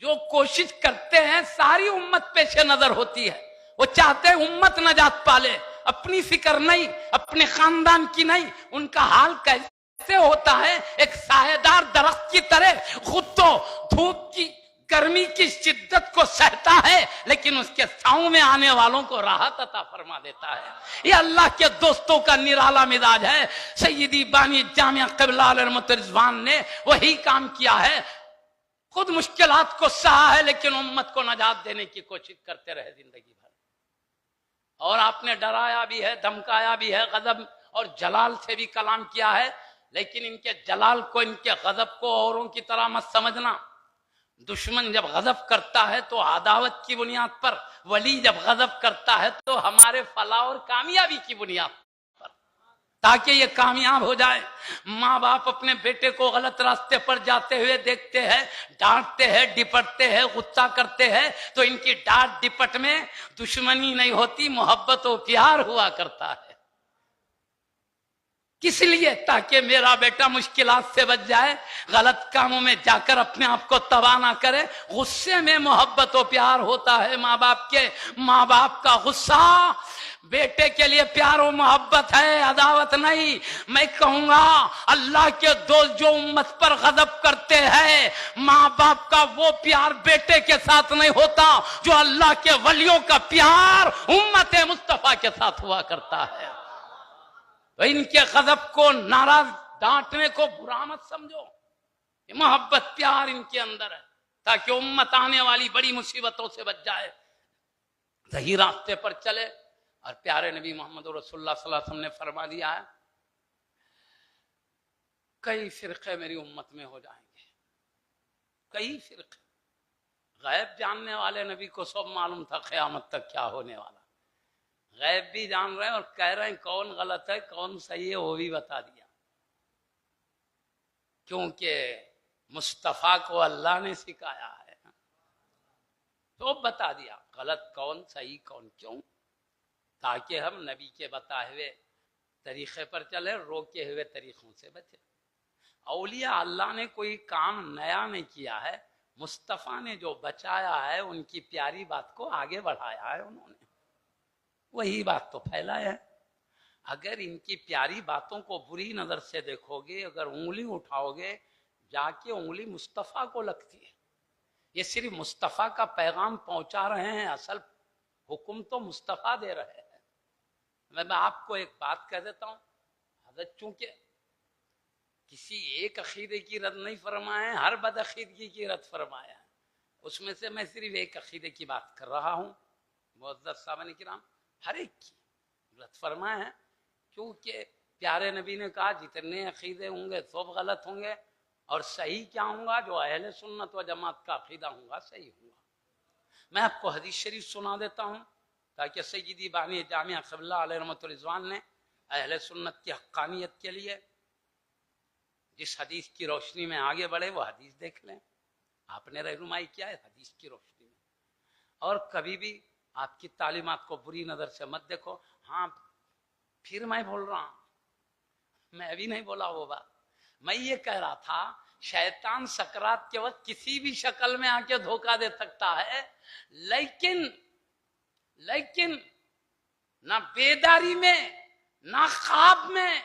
جو کوشش کرتے ہیں ساری امت پیش نظر ہوتی ہے، وہ چاہتے ہیں امت نجات پالے، اپنی فکر نہیں، اپنے خاندان کی نہیں۔ ان کا حال کیسے ہوتا ہے؟ ایک سایہ دار درخت کی طرح، خود تو دھوپ کی گرمی کی شدت کو سہتا ہے لیکن اس کے چھاؤں میں آنے والوں کو راحت عطا فرما دیتا ہے۔ یہ اللہ کے دوستوں کا نرالا مزاج ہے۔ سیدی بانی جامعہ قبلہ علیہ رحمت رضوان نے وہی کام کیا ہے، خود مشکلات کو سہا ہے لیکن امت کو نجات دینے کی کوشش کرتے رہے زندگی بھر۔ اور آپ نے ڈرایا بھی ہے، دھمکایا بھی ہے، غضب اور جلال سے بھی کلام کیا ہے، لیکن ان کے جلال کو، ان کے غضب کو اوروں کی طرح مت سمجھنا۔ دشمن جب غضب کرتا ہے تو عداوت کی بنیاد پر، ولی جب غضب کرتا ہے تو ہمارے فلاح اور کامیابی کی بنیاد پر، تاکہ یہ کامیاب ہو جائے۔ ماں باپ اپنے بیٹے کو غلط راستے پر جاتے ہوئے دیکھتے ہیں، ڈانٹتے ہیں، ڈپٹتے ہیں، غصہ کرتے ہیں، تو ان کی ڈانٹ ڈپٹ میں دشمنی نہیں ہوتی، محبت و پیار ہوا کرتا ہے۔ کس لیے؟ تاکہ میرا بیٹا مشکلات سے بچ جائے، غلط کاموں میں جا کر اپنے آپ کو تباہ نہ کرے۔ غصے میں محبت و پیار ہوتا ہے ماں باپ کے۔ ماں باپ کا غصہ بیٹے کے لیے پیار و محبت ہے، عداوت نہیں۔ میں کہوں گا اللہ کے دوست جو امت پر غضب کرتے ہیں، ماں باپ کا وہ پیار بیٹے کے ساتھ نہیں ہوتا جو اللہ کے ولیوں کا پیار امت مصطفیٰ کے ساتھ ہوا کرتا ہے۔ تو ان کے غضب کو، ناراض ڈانٹنے کو برا مت سمجھو، یہ محبت پیار ان کے اندر ہے تاکہ امت آنے والی بڑی مصیبتوں سے بچ جائے، صحیح راستے پر چلے۔ اور پیارے نبی محمد رسول اللہ صلی اللہ علیہ وسلم نے فرما دیا ہے، کئی فرقے میری امت میں ہو جائیں گے، کئی فرقے۔ غیب جاننے والے نبی کو سب معلوم تھا قیامت تک کیا ہونے والا، غیب بھی جان رہے ہیں اور کہہ رہے ہیں کون غلط ہے کون صحیح ہے وہ بھی بتا دیا، کیونکہ مصطفیٰ کو اللہ نے سکھایا ہے، تو بتا دیا غلط کون صحیح کون، کیوں؟ تاکہ ہم نبی کے بتائے ہوئے طریقے پر چلے، روکے ہوئے طریقوں سے بچے۔ اولیاء اللہ نے کوئی کام نیا نہیں کیا ہے، مصطفیٰ نے جو بچایا ہے ان کی پیاری بات کو آگے بڑھایا ہے، انہوں نے وہی بات تو پھیلایا ہے۔ اگر ان کی پیاری باتوں کو بری نظر سے دیکھو گے، اگر انگلی اٹھاؤ گے، جا کے انگلی مصطفیٰ کو لگتی ہے۔ یہ صرف مصطفیٰ کا پیغام پہنچا رہے ہیں، اصل حکم تو مصطفیٰ دے رہے ہیں۔ میں آپ کو ایک بات کہہ دیتا ہوں، حضرت چونکہ کسی ایک عقیدے کی رد نہیں فرمائے، ہر بد عقیدگی کی رد فرمایا ہے، اس میں سے میں صرف ایک عقیدے کی بات کر رہا ہوں۔ معزز صاحبان کرام، ہر ایک کی رد فرمایا ہے، کیونکہ پیارے نبی نے کہا جتنے عقیدے ہوں گے سب غلط ہوں گے، اور صحیح کیا ہوں گا؟ جو اہل سنت و جماعت کا عقیدہ ہوں گا صحیح ہوں گا۔ میں آپ کو حدیث شریف سنا دیتا ہوں تاکہ سیدی بانی جامعہ قبلہ علیہ رحمۃ الرضوان نے اہل سنت کی حقانیت کے لیے جس حدیث کی روشنی میں آگے بڑھے وہ حدیث دیکھ لیں۔ آپ نے رہنمائی کیا ہے حدیث کی روشنی میں، اور کبھی بھی آپ کی تعلیمات کو بری نظر سے مت دیکھو۔ ہاں پھر میں بول رہا ہوں، میں ابھی نہیں بولا وہ بات، میں یہ کہہ رہا تھا شیطان سکرات کے وقت کسی بھی شکل میں آ کے دھوکہ دے سکتا ہے، لیکن نہ بیداری میں نہ خواب میں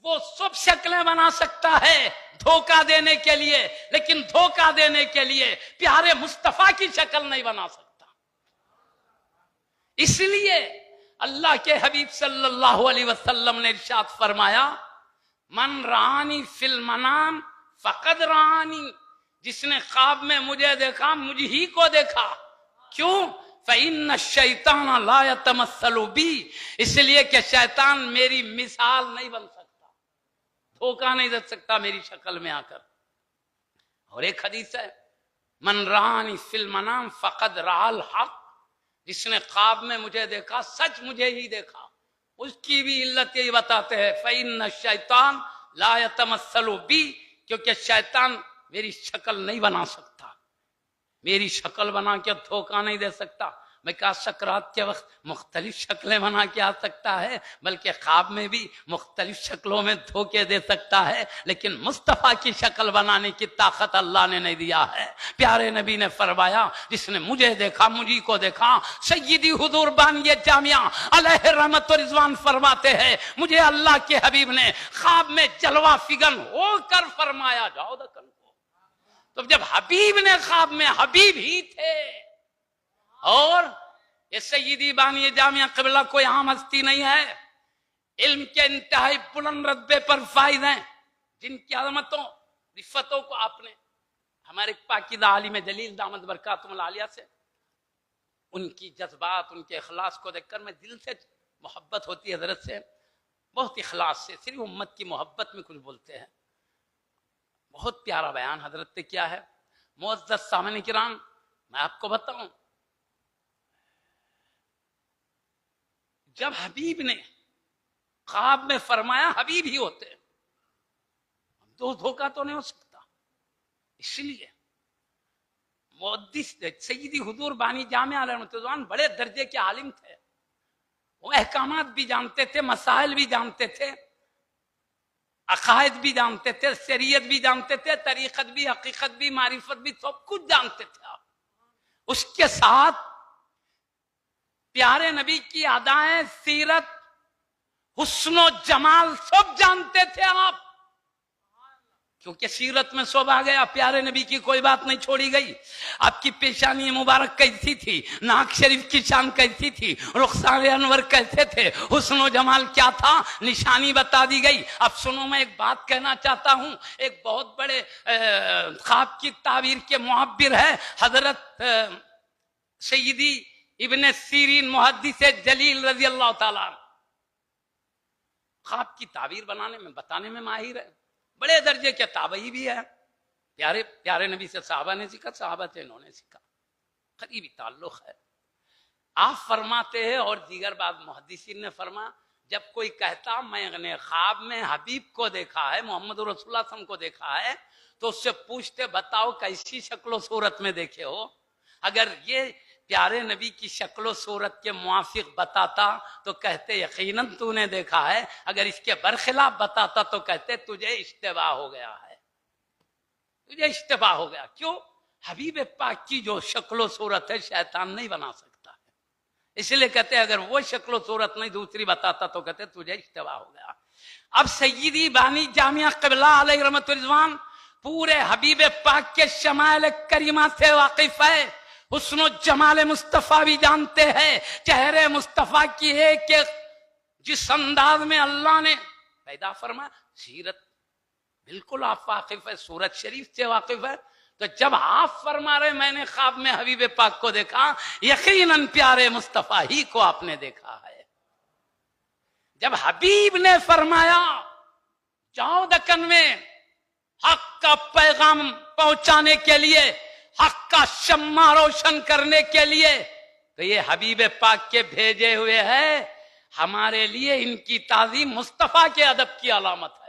وہ سب شکلیں بنا سکتا ہے دھوکہ دینے کے لیے، لیکن دھوکہ دینے کے لیے پیارے مصطفیٰ کی شکل نہیں بنا سکتا۔ اس لیے اللہ کے حبیب صلی اللہ علیہ وسلم نے ارشاد فرمایا، من رانی فی المنام فقد رانی، جس نے خواب میں مجھے دیکھا مجھ ہی کو دیکھا۔ کیوں؟ فإن الشیطان لا يتمثل بی، اس لیے کہ شیطان میری مثال نہیں بن سکتا، دھوکہ نہیں دے سکتا میری شکل میں آ کر۔ اور ایک حدیث ہے، من رانی فی المنام فقد رأى الحق، جس نے خواب میں مجھے دیکھا سچ مجھے ہی دیکھا۔ اس کی بھی علت یہی بتاتے ہیں، فإن الشیطان لا يتمثل بی، کیونکہ شیطان میری شکل نہیں بنا سکتا، میری شکل بنا کے دھوکہ نہیں دے سکتا۔ میں کہا سکرات کے وقت مختلف شکلیں بنا کے آ سکتا ہے، بلکہ خواب میں بھی مختلف شکلوں میں دھوکے دے سکتا ہے، لیکن مصطفیٰ کی شکل بنانے کی طاقت اللہ نے نہیں دیا ہے۔ پیارے نبی نے فرمایا، جس نے مجھے دیکھا مجھی کو دیکھا۔ سیدی حضور بانی جامعہ علیہ رحمت و رضوان فرماتے ہیں، مجھے اللہ کے حبیب نے خواب میں جلوہ فگن ہو کر فرمایا، جاؤ دکن کو۔ تو جب حبیب نے خواب میں حبیب ہی تھے، اور یہ سیدی بانی جامعہ قبلہ کوئی عام ہستی نہیں ہے، علم کے انتہائی بلند رتبے پر فائز ہیں، جن کی عظمتوں رفتوں کو آپ نے ہمارے پاکیزہ عالم جلیل دامت برکاتہم العالیہ سے ان کی جذبات، ان کے اخلاص کو دیکھ کر میں دل سے محبت ہوتی ہے حضرت سے، بہت اخلاص سے، صرف امت کی محبت میں کچھ بولتے ہیں۔ بہت پیارا بیان حضرت نے کیا ہے۔ معزز سامعین کرام، میں آپ کو بتاؤں، جب حبیب نے خواب میں فرمایا حبیب ہی ہوتے، تو دھوکہ تو نہیں ہو سکتا۔ اس لیے محدث سیدی حضور بانی جامعہ علیہ رحمۃ اللہ بڑے درجے کے عالم تھے، وہ احکامات بھی جانتے تھے، مسائل بھی جانتے تھے، عقائد بھی جانتے تھے، شریعت بھی جانتے تھے، طریقت بھی، حقیقت بھی، معرفت بھی، سب کچھ جانتے تھے آپ۔ اس کے ساتھ پیارے نبی کی ادائیں، سیرت، حسن و جمال سب جانتے تھے آپ، کیونکہ سیرت میں سب آ گیا، پیارے نبی کی کوئی بات نہیں چھوڑی گئی۔ آپ کی پیشانی مبارک کیسی تھی، ناک شریف کی شان کیسی تھی، رخسار انور کیسے تھے، حسن و جمال کیا تھا، نشانی بتا دی گئی۔ اب سنو، میں ایک بات کہنا چاہتا ہوں، ایک بہت بڑے خواب کی تعبیر کے معبر ہے حضرت سیدی ابن سیرین محدث جلیل رضی اللہ تعالیٰ، خواب کی تعبیر بنانے میں، بتانے میں ماہر ہے، بڑے درجے کے تابعی بھی ہے۔ پیارے نبی سے صحابہ نے سیکھا، صحابہ سے انہوں نے سیکھا، قریبی تعلق ہے۔ آپ فرماتے ہیں، اور دیگر بات محدثین نے فرما، جب کوئی کہتا میں نے خواب میں حبیب کو دیکھا ہے، محمد رسول اللہ صلی اللہ علیہ وسلم کو دیکھا ہے، تو اس سے پوچھتے بتاؤ کیسی شکل و صورت میں دیکھے ہو۔ اگر یہ پیارے نبی کی شکل و صورت کے موافق بتاتا تو کہتے یقیناً تو نے دیکھا ہے، اگر اس کے برخلاف بتاتا تو کہتے تجھے اشتباہ ہو گیا ہے، تجھے اشتباہ ہو گیا۔ کیوں؟ حبیب پاک کی جو شکل و صورت ہے شیطان نہیں بنا سکتا ہے، اس لیے کہتے ہیں اگر وہ شکل و صورت نہیں دوسری بتاتا تو کہتے تجھے اشتباہ ہو گیا۔ اب سیدی بانی جامعہ قبلہ علیہ رحمت رضوان پورے حبیب پاک کے شمائل کریمہ سے واقف ہے، حسن و جمال مصطفیٰ بھی جانتے ہیں، چہرے مصطفیٰ کی ایک ایک جس انداز میں اللہ نے پیدا فرمایا، سیرت بالکل آپ واقف ہے، سورت شریف سے واقف ہے۔ تو جب آپ فرما رہے میں نے خواب میں حبیب پاک کو دیکھا، یقیناً پیارے مصطفیٰ ہی کو آپ نے دیکھا ہے۔ جب حبیب نے فرمایا جاؤ دکن میں حق کا پیغام پہنچانے کے لیے، حق کا شمع روشن کرنے کے لیے، تو یہ حبیب پاک کے بھیجے ہوئے ہے، ہمارے لیے ان کی تعظیم مصطفیٰ کے ادب کی علامت ہے۔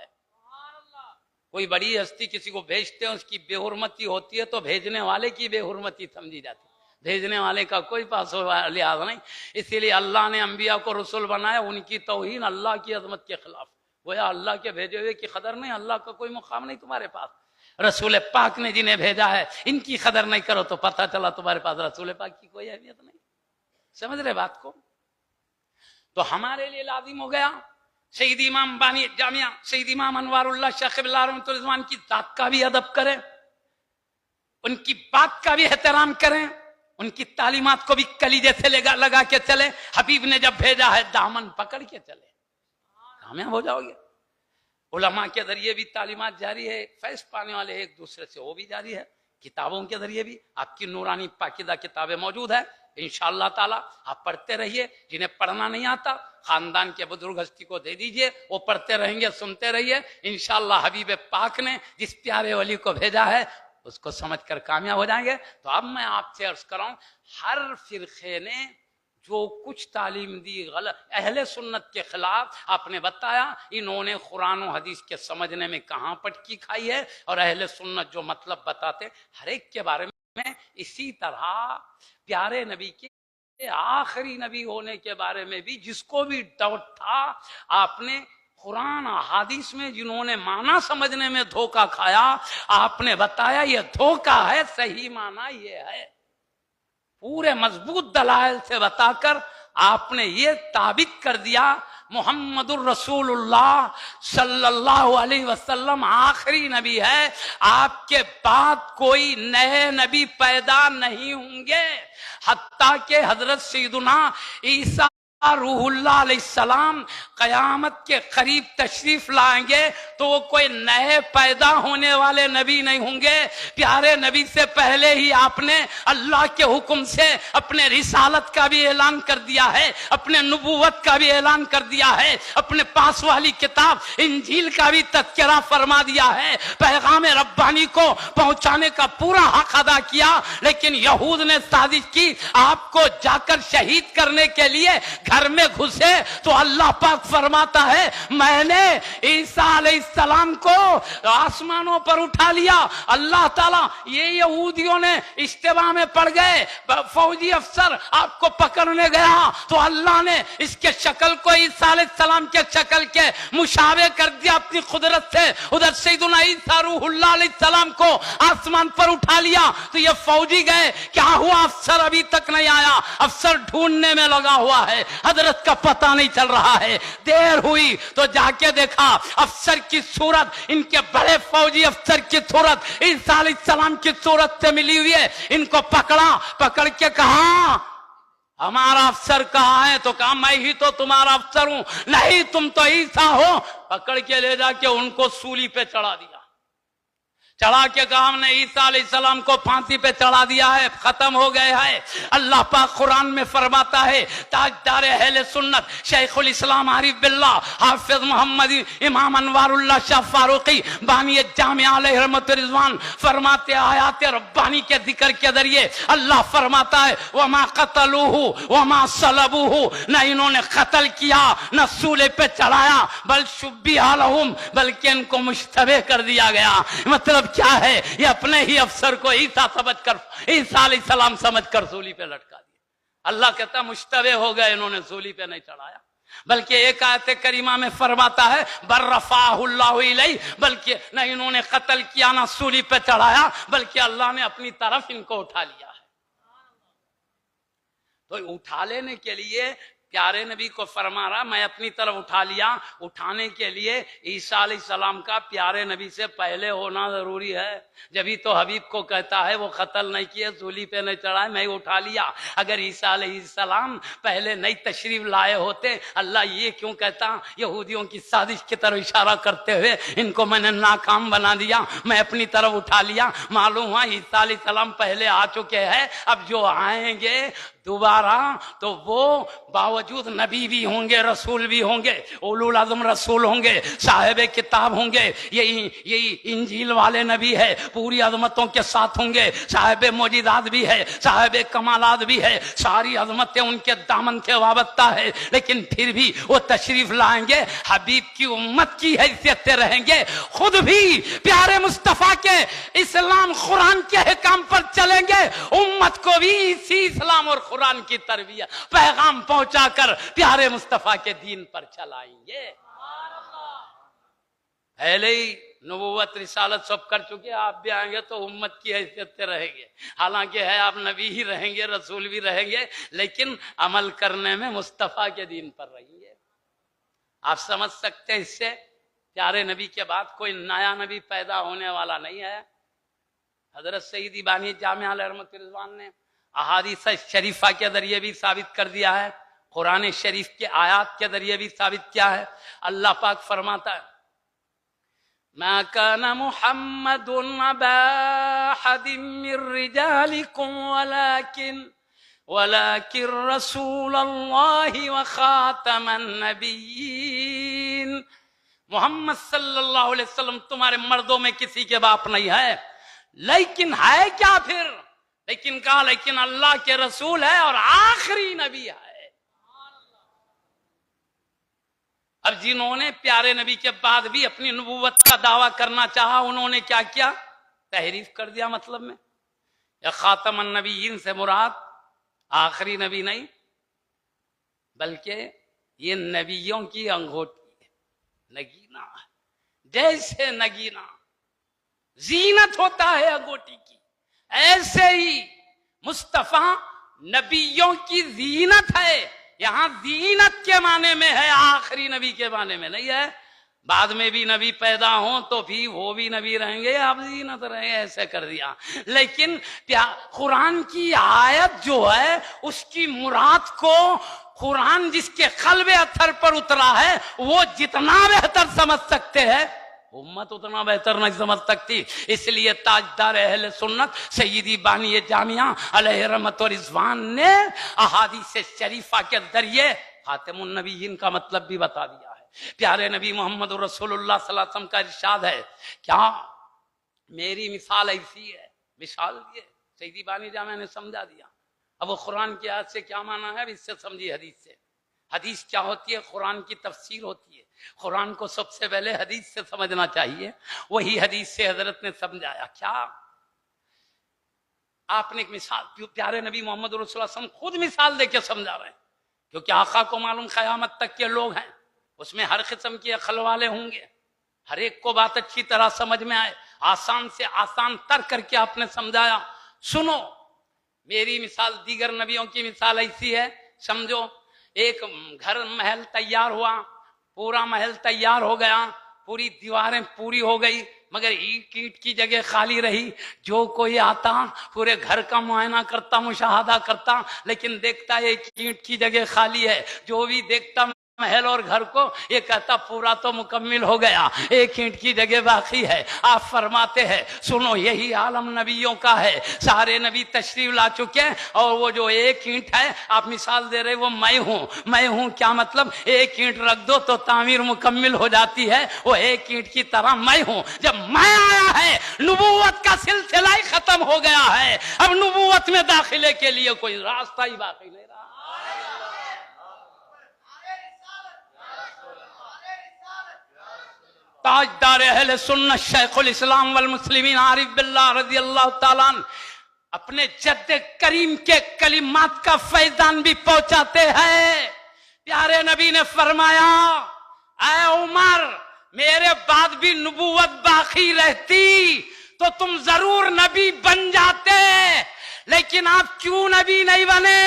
کوئی بڑی ہستی کسی کو بھیجتے ہیں، اس کی بے حرمتی ہوتی ہے تو بھیجنے والے کی بے حرمتی سمجھی جاتی ہے، بھیجنے والے کا کوئی پاس لحاظ نہیں۔ اسی لیے اللہ نے انبیاء کو رسول بنایا، ان کی توہین اللہ کی عظمت کے خلاف، گویا اللہ کے بھیجے ہوئے کی قدر نہیں، اللہ کا کوئی مقام نہیں تمہارے پاس۔ رسول پاک نے جنہیں بھیجا ہے ان کی قدر نہیں کرو تو پتہ چلا تمہارے پاس رسول پاک کی کوئی اہمیت نہیں۔ سمجھ رہے بات کو؟ تو ہمارے لیے لازم ہو گیا سید امام بانی جامعہ سید امام انوار اللہ شیخ قبلہ رحمۃ الرضوان کی ذات کا بھی ادب کریں، ان کی بات کا بھی احترام کریں، ان کی تعلیمات کو بھی کلیجے سے لگا کے چلے۔ حبیب نے جب بھیجا ہے دامن پکڑ کے چلے، کامیاب ہو جاؤ گے۔ علماء کے ذریعے بھی تعلیمات جاری ہے، فیض پانے والے ایک دوسرے سے وہ بھی جاری ہے، کتابوں کے ذریعے بھی آپ کی نورانی پاکیزہ کتابیں موجود ہیں، انشاءاللہ تعالی آپ پڑھتے رہیے۔ جنہیں پڑھنا نہیں آتا خاندان کے بزرگ ہستی کو دے دیجئے، وہ پڑھتے رہیں گے، سنتے رہیے، انشاءاللہ حبیب پاک نے جس پیارے ولی کو بھیجا ہے اس کو سمجھ کر کامیاب ہو جائیں گے۔ تو اب میں آپ سے عرض کروں، ہر فرقے نے جو کچھ تعلیم دی غلط، اہل سنت کے خلاف آپ نے بتایا، انہوں نے قرآن و حدیث کے سمجھنے میں کہاں پٹکی کھائی ہے، اور اہل سنت جو مطلب بتاتے ہر ایک کے بارے میں اسی طرح پیارے نبی کے آخری نبی ہونے کے بارے میں بھی جس کو بھی ڈاؤٹ تھا، آپ نے قرآن حدیث میں جنہوں نے معنی سمجھنے میں دھوکہ کھایا، آپ نے بتایا یہ دھوکہ ہے، صحیح معنی یہ ہے، پورے مضبوط دلائل سے بتا کر آپ نے یہ ثابت کر دیا محمد الرسول اللہ صلی اللہ علیہ وسلم آخری نبی ہے، آپ کے بعد کوئی نئے نبی پیدا نہیں ہوں گے، حتیٰ کہ حضرت سیدنا عیسیٰ روح اللہ علیہ السلام قیامت کے قریب تشریف لائیں گے تو وہ کوئی نئے پیدا ہونے والے نبی نہیں ہوں گے۔ پیارے نبی سے پہلے ہی آپ نے اللہ کے حکم سے اپنے رسالت کا بھی اعلان کر دیا ہے، اپنے نبوت کا بھی اعلان کر دیا ہے، اپنے پاس والی کتاب انجیل کا بھی تذکرہ فرما دیا ہے، پیغام ربانی کو پہنچانے کا پورا حق ادا کیا۔ لیکن یہود نے سازش کی آپ کو جا کر شہید کرنے کے لیے، گھر میں گھسے تو اللہ پاک فرماتا ہے میں نے عیسیٰ علیہ السلام کو آسمانوں پر اٹھا لیا۔ اللہ تعالیٰ یہ یہودیوں نے اشتباہ میں پڑ گئے، فوجی افسر آپ کو پکڑنے گیا تو اللہ نے اس کے شکل کو عیسیٰ علیہ السلام کے شکل کے مشابہ کر دیا اپنی قدرت سے، ادھر سیدنا عیسیٰ روح اللہ علیہ السلام کو آسمان پر اٹھا لیا تو یہ فوجی گئے، کیا ہوا افسر ابھی تک نہیں آیا، افسر ڈھونڈنے میں لگا ہوا ہے، حضرت کا پتہ نہیں چل رہا ہے۔ دیر ہوئی تو جا کے دیکھا افسر کی صورت ان کے بڑے فوجی افسر کی صورت عیسیٰ علیہ السلام کی صورت سے ملی ہوئی ہے۔ ان کو پکڑا، پکڑ کے کہا ہمارا افسر کہاں ہے؟ تو کہا میں ہی تو تمہارا افسر ہوں۔ نہیں تم تو عیسیٰ ہو۔ پکڑ کے لے جا کے ان کو سولی پہ چڑھا دیا، چڑھا کے کہا ہم نے عیسیٰ علیہ السلام کو پھانسی پہ چڑھا دیا ہے، ختم ہو گئے ہے۔ اللہ پاک قرآن میں فرماتا ہے، تاجدار اہل سنت شیخ الاسلام عارف باللہ حافظ محمد امام انوار اللہ شاہ فاروقی بانی جامعہ علیہ رحمت رضوان فرماتے آیات ربانی کے ذکر کے ذریعے اللہ فرماتا ہے وما قتلوہ وما صلبوہ، نہ انہوں نے قتل کیا نہ سولے پہ چڑھایا، بل شبیہ لہم، بلکہ ان کو مشتبہ کر دیا گیا۔ مطلب کیا ہے؟ یہ اپنے ہی افسر کو عیسیٰ سمجھ کر، عیسیٰ علیہ السلام سمجھ کر سولی پہ لٹکا دیا۔ اللہ کہتا مشتبہ ہو گئے، انہوں نے سولی پہ نہیں چڑھایا۔ بلکہ ایک آیت کریمہ میں فرماتا ہے بر رفعہ اللہ الیہ، بلکہ نہ انہوں نے قتل کیا نہ سولی پہ چڑھایا، بلکہ اللہ نے اپنی طرف ان کو اٹھا لیا ہے۔ تو اٹھا لینے کے لیے پیارے نبی کو فرما رہا میں اپنی طرف اٹھا لیا، اٹھانے کے لیے عیسیٰ علیہ السلام کا پیارے نبی سے پہلے ہونا ضروری ہے، جبھی تو حبیب کو کہتا ہے وہ قتل نہیں کیے، سولی پہ نہیں چڑھائے، میں اٹھا لیا۔ اگر عیسیٰ علیہ السلام پہلے نئی تشریف لائے ہوتے، اللہ یہ کیوں کہتا؟ یہودیوں کی سازش کی طرف اشارہ کرتے ہوئے ان کو میں نے ناکام بنا دیا، میں اپنی طرف اٹھا لیا۔ معلوم ہوا عیسیٰ علیہ السلام پہلے آ چکے ہیں، اب جو آئیں گے دوبارہ تو وہ باوجود نبی بھی ہوں گے، رسول بھی ہوں گے، اولو العزم رسول ہوں گے، صاحب کتاب ہوں گے، یہی انجیل والے نبی ہے، پوری عظمتوں کے ساتھ ہوں گے، صاحب معجزات بھی ہے، صاحب کمالات بھی ہے، ساری عظمتیں ان کے دامن سے وابستہ ہے، لیکن پھر بھی وہ تشریف لائیں گے، حبیب کی امت کی حیثیت سے رہیں گے، خود بھی پیارے مصطفیٰ کے اسلام قرآن کے احکام پر چلیں گے، امت کو بھی اسی اسلام اور قرآن کی تربیت پیغام پہنچا کر پیارے مصطفیٰ کے دین پر چلائیں گے۔ پہلے ہی نبوت رسالت سب کر چکے، آپ بھی آئیں گے تو امت کی حیثیت سے رہیں گے، حالانکہ ہے آپ نبی ہی رہیں گے، رسول بھی رہیں گے، لیکن عمل کرنے میں مصطفیٰ کے دین پر رہیں گے۔ آپ سمجھ سکتے ہیں اس سے پیارے نبی کے بعد کوئی نیا نبی پیدا ہونے والا نہیں ہے۔ حضرت سیدی بانی جامعہ علیہ رحمت رضوان نے احادیث شریفہ کے ذریعے بھی ثابت کر دیا ہے، قرآن شریف کے آیات کے ذریعے بھی ثابت کیا ہے۔ اللہ پاک فرماتا ہے ما كان محمد ابا احد من رجالكم ولكن رسول الله وخاتم النبيين۔ محمد صلی اللہ علیہ وسلم تمہارے مردوں میں کسی کے باپ نہیں ہے، لیکن ہے کیا پھر؟ لیکن کہا لیکن اللہ کے رسول ہے اور آخری نبی ہے۔ اب جنہوں نے پیارے نبی کے بعد بھی اپنی نبوت کا دعویٰ کرنا چاہا، انہوں نے کیا کیا؟ تحریف کر دیا۔ مطلب میں یا خاتم النبیین سے مراد آخری نبی نہیں، بلکہ یہ نبیوں کی انگوٹھی ہے، نگینہ ہے، جیسے نگینہ زینت ہوتا ہے انگوٹھی کی، ایسے ہی مصطفیٰ نبیوں کی زینت ہے۔ یہاں زینت کے معنی میں ہے، آخری نبی کے معنی میں نہیں ہے۔ بعد میں بھی نبی پیدا ہوں تو بھی وہ بھی نبی رہیں گے، اب زینت رہیں، ایسے کر دیا۔ لیکن قرآن کی آیت جو ہے اس کی مراد کو قرآن جس کے قلب اثر پر اترا ہے وہ جتنا بہتر سمجھ سکتے ہیں، امت اتنا بہتر نہیں سمجھ سکتی۔ اس لیے تاجدار اہل سنت سیدی بانی جامعہ علیہ رحمت و رضوان نے احادیث شریفہ کے ذریعے خاتم النبیین کا مطلب بھی بتا دیا ہے۔ پیارے نبی محمد رسول اللہ صلی اللہ علیہ وسلم کا ارشاد ہے، کیا میری مثال ایسی ہے، مثال یہ سیدی بانی جامعہ نے سمجھا دیا۔ اب وہ قرآن کی آیت سے کیا معنی ہے، اب اس سے سمجھیے حدیث سے۔ حدیث کیا ہوتی ہے؟ قرآن کی تفسیر ہوتی ہے۔ قرآن کو سب سے پہلے حدیث سے سمجھنا چاہیے، وہی حدیث سے حضرت نے سمجھایا۔ کیا آپ نے ایک مثال، پیارے نبی محمد رسول اللہ صلی اللہ علیہ وسلم خود مثال دے کے سمجھا رہے ہیں، کیونکہ آقا کو معلوم قیامت تک کے لوگ ہیں، اس میں ہر قسم کے عقل والے ہوں گے، ہر ایک کو بات اچھی طرح سمجھ میں آئے، آسان سے آسان تر کر کے آپ نے سمجھایا۔ سنو میری مثال دیگر نبیوں کی مثال ایسی ہے، سمجھو ایک گھر محل تیار ہوا، پورا محل تیار ہو گیا، پوری دیواریں پوری ہو گئی، مگر اینٹ کی جگہ خالی رہی۔ جو کوئی آتا پورے گھر کا معائنہ کرتا، مشاہدہ کرتا، لیکن دیکھتا ایک اینٹ کی جگہ خالی ہے۔ جو بھی دیکھتا محل اور گھر کو یہ کہتا پورا تو مکمل ہو گیا، ایک اینٹ کی جگہ باقی ہے۔ آپ فرماتے ہیں سنو یہی عالم نبیوں کا ہے، سارے نبی تشریف لا چکے ہیں، اور وہ جو ایک اینٹ ہے آپ مثال دے رہے وہ میں ہوں۔ میں ہوں کیا مطلب؟ ایک اینٹ رکھ دو تو تعمیر مکمل ہو جاتی ہے، وہ ایک اینٹ کی طرح میں ہوں۔ جب میں آیا ہے نبوت کا سلسلہ ہی ختم ہو گیا ہے، اب نبوت میں داخلے کے لیے کوئی راستہ ہی باقی نہیں رہا۔ تاجدار اہل سنت شیخ الاسلام والمسلمین عارف باللہ رضی اللہ تعالیٰ عنہ اپنے جد کریم کے کلمات کا فیضان بھی پہنچاتے ہیں۔ پیارے نبی نے فرمایا اے عمر میرے بعد بھی نبوت باقی رہتی تو تم ضرور نبی بن جاتے، لیکن آپ کیوں نبی نہیں بنے؟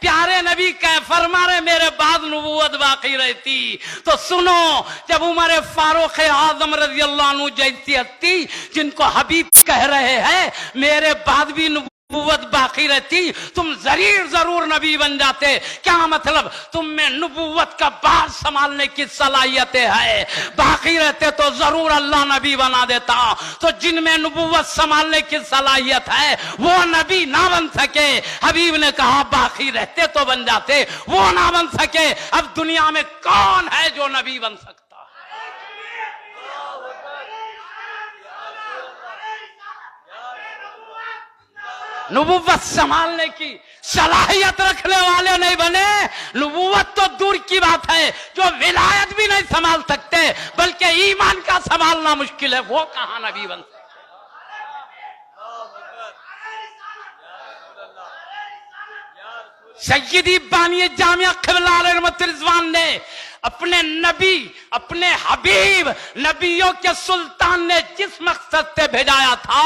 پیارے نبی کہ فرما رہے میرے بعد نبوت باقی رہتی تو سنو، جب عمر فاروق اعظم رضی اللہ عنہ جیسی ہستی جن کو حبیب کہہ رہے ہیں میرے بعد بھی نبوت باقی رہتی تم ضرور نبی بن جاتے، کیا مطلب؟ تم میں نبوت کا بار سنبھالنے کی صلاحیتیں ہے، باقی رہتے تو ضرور اللہ نبی بنا دیتا۔ تو جن میں نبوت سنبھالنے کی صلاحیت ہے وہ نبی نہ بن سکے، حبیب نے کہا باقی رہتے تو بن جاتے، وہ نہ بن سکے، اب دنیا میں کون ہے جو نبی بن سکتا؟ نبوت سنبھالنے کی صلاحیت رکھنے والے نہیں بنے، نبوت تو دور کی بات ہے، جو ولایت بھی نہیں سنبھال سکتے بلکہ ایمان کا سنبھالنا مشکل ہے، وہ کہاں نبی بن سکتے؟ سیدی بانی جامعہ قبلہ علیہ رحمت رضوان نے اپنے نبی، اپنے حبیب، نبیوں کے سلطان نے جس مقصد سے بھیجایا تھا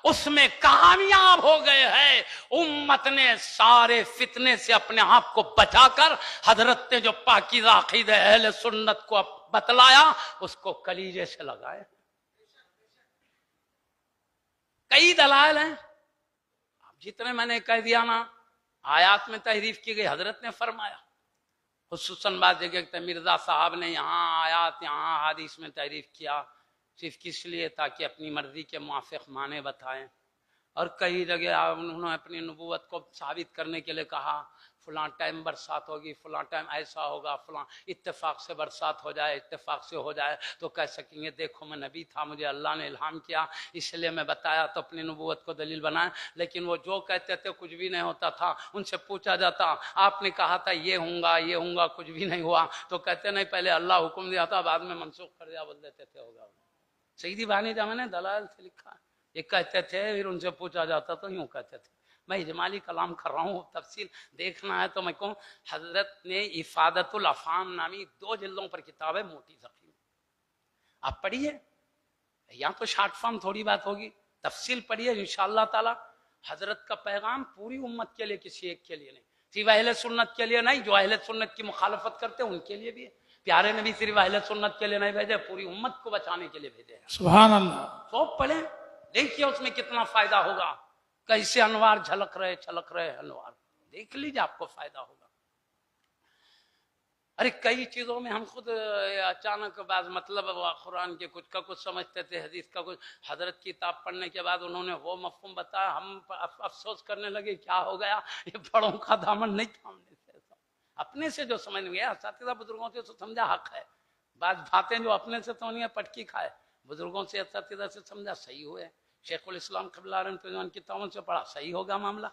اس میں کامیاب ہو گئے ہیں۔ امت نے سارے فتنے سے اپنے آپ کو بچا کر حضرت نے جو پاکیزہ عقیدہ اہل سنت کو بتلایا اس کو کلیجے سے لگائے۔ کئی دلائل ہیں، جتنے میں نے کہہ دیا نا، آیات میں تحریف کی گئی، حضرت نے فرمایا، خصوصاً بعض جگہ مرزا صاحب نے یہاں آیات یہاں حدیث میں تحریف کیا صرف کس لیے تاکہ اپنی مرضی کے موافق معنی بتائیں، اور کئی جگہ انہوں نے اپنی نبوت کو ثابت کرنے کے لیے کہا فلاں ٹائم برسات ہوگی، فلاں ٹائم ایسا ہوگا، فلاں اتفاق سے برسات ہو جائے، اتفاق سے ہو جائے تو کہہ سکیں گے دیکھو میں نبی تھا، مجھے اللہ نے الہام کیا اس لیے میں بتایا تو اپنی نبوت کو دلیل بنائیں۔ لیکن وہ جو کہتے تھے کچھ بھی نہیں ہوتا تھا، ان سے پوچھا جاتا آپ نے کہا تھا یہ ہوں گا یہ ہوں گا، کچھ بھی نہیں ہوا، تو کہتے نہیں پہلے اللہ حکم دیا تھا بعد میں منسوخ کر دیا، بول دیتے تھے ہوگا۔ سیدی بانی جامعہ نے دلائل سے لکھا ہے، یہ کہتے تھے پھر ان سے پوچھا جاتا تو یوں کہتے تھے۔ میں اجمالی کلام کر رہا ہوں، تفصیل دیکھنا ہے تو میں کہوں حضرت نے افادت الافہام نامی 2 جلدوں پر کتاب ہے موٹی ضخیم، آپ پڑھیے، یہاں تو شارٹ فارم تھوڑی بات ہوگی، تفصیل پڑھیے انشاءاللہ تعالی۔ حضرت کا پیغام پوری امت کے لیے، کسی ایک کے لیے نہیں، صرف اہل سنت کے لیے نہیں، جو اہل سنت کی مخالفت کرتے ہیں ان کے لیے بھی ہے۔ پیارے نبی صرف اہل سنت کے لیے نہیں بھیجے، پوری امت کو بچانے کے لیے بھیجے۔ سبحان اللہ، سب پڑھیں، دیکھیے اس میں کتنا فائدہ ہوگا، کیسے انوار جھلک رہے چھلک رہے انوار، دیکھ لیجیے آپ کو فائدہ ہوگا۔ ارے کئی چیزوں میں ہم خود اچانک بعض مطلب قرآن کے کچھ کا کچھ سمجھتے تھے، حدیث کا کچھ، حضرت کی کتاب پڑھنے کے بعد انہوں نے وہ مفہوم بتایا، ہم افسوس کرنے لگے کیا ہو گیا، یہ بڑوں کا دامن نہیں تھامنے سے، اپنے سے جو سمجھ گیا، اساتذہ بزرگوں سے سمجھا حق ہے، بعض باتیں جو اپنے سے تو نہیں ہے پٹکی کھائے، بزرگوں سے اساتذہ سے سمجھا صحیح ہوئے، شیخ الاسلام قبلہ رحمۃ اللہ کی کتابوں سے پڑھا صحیح ہوگا معاملہ۔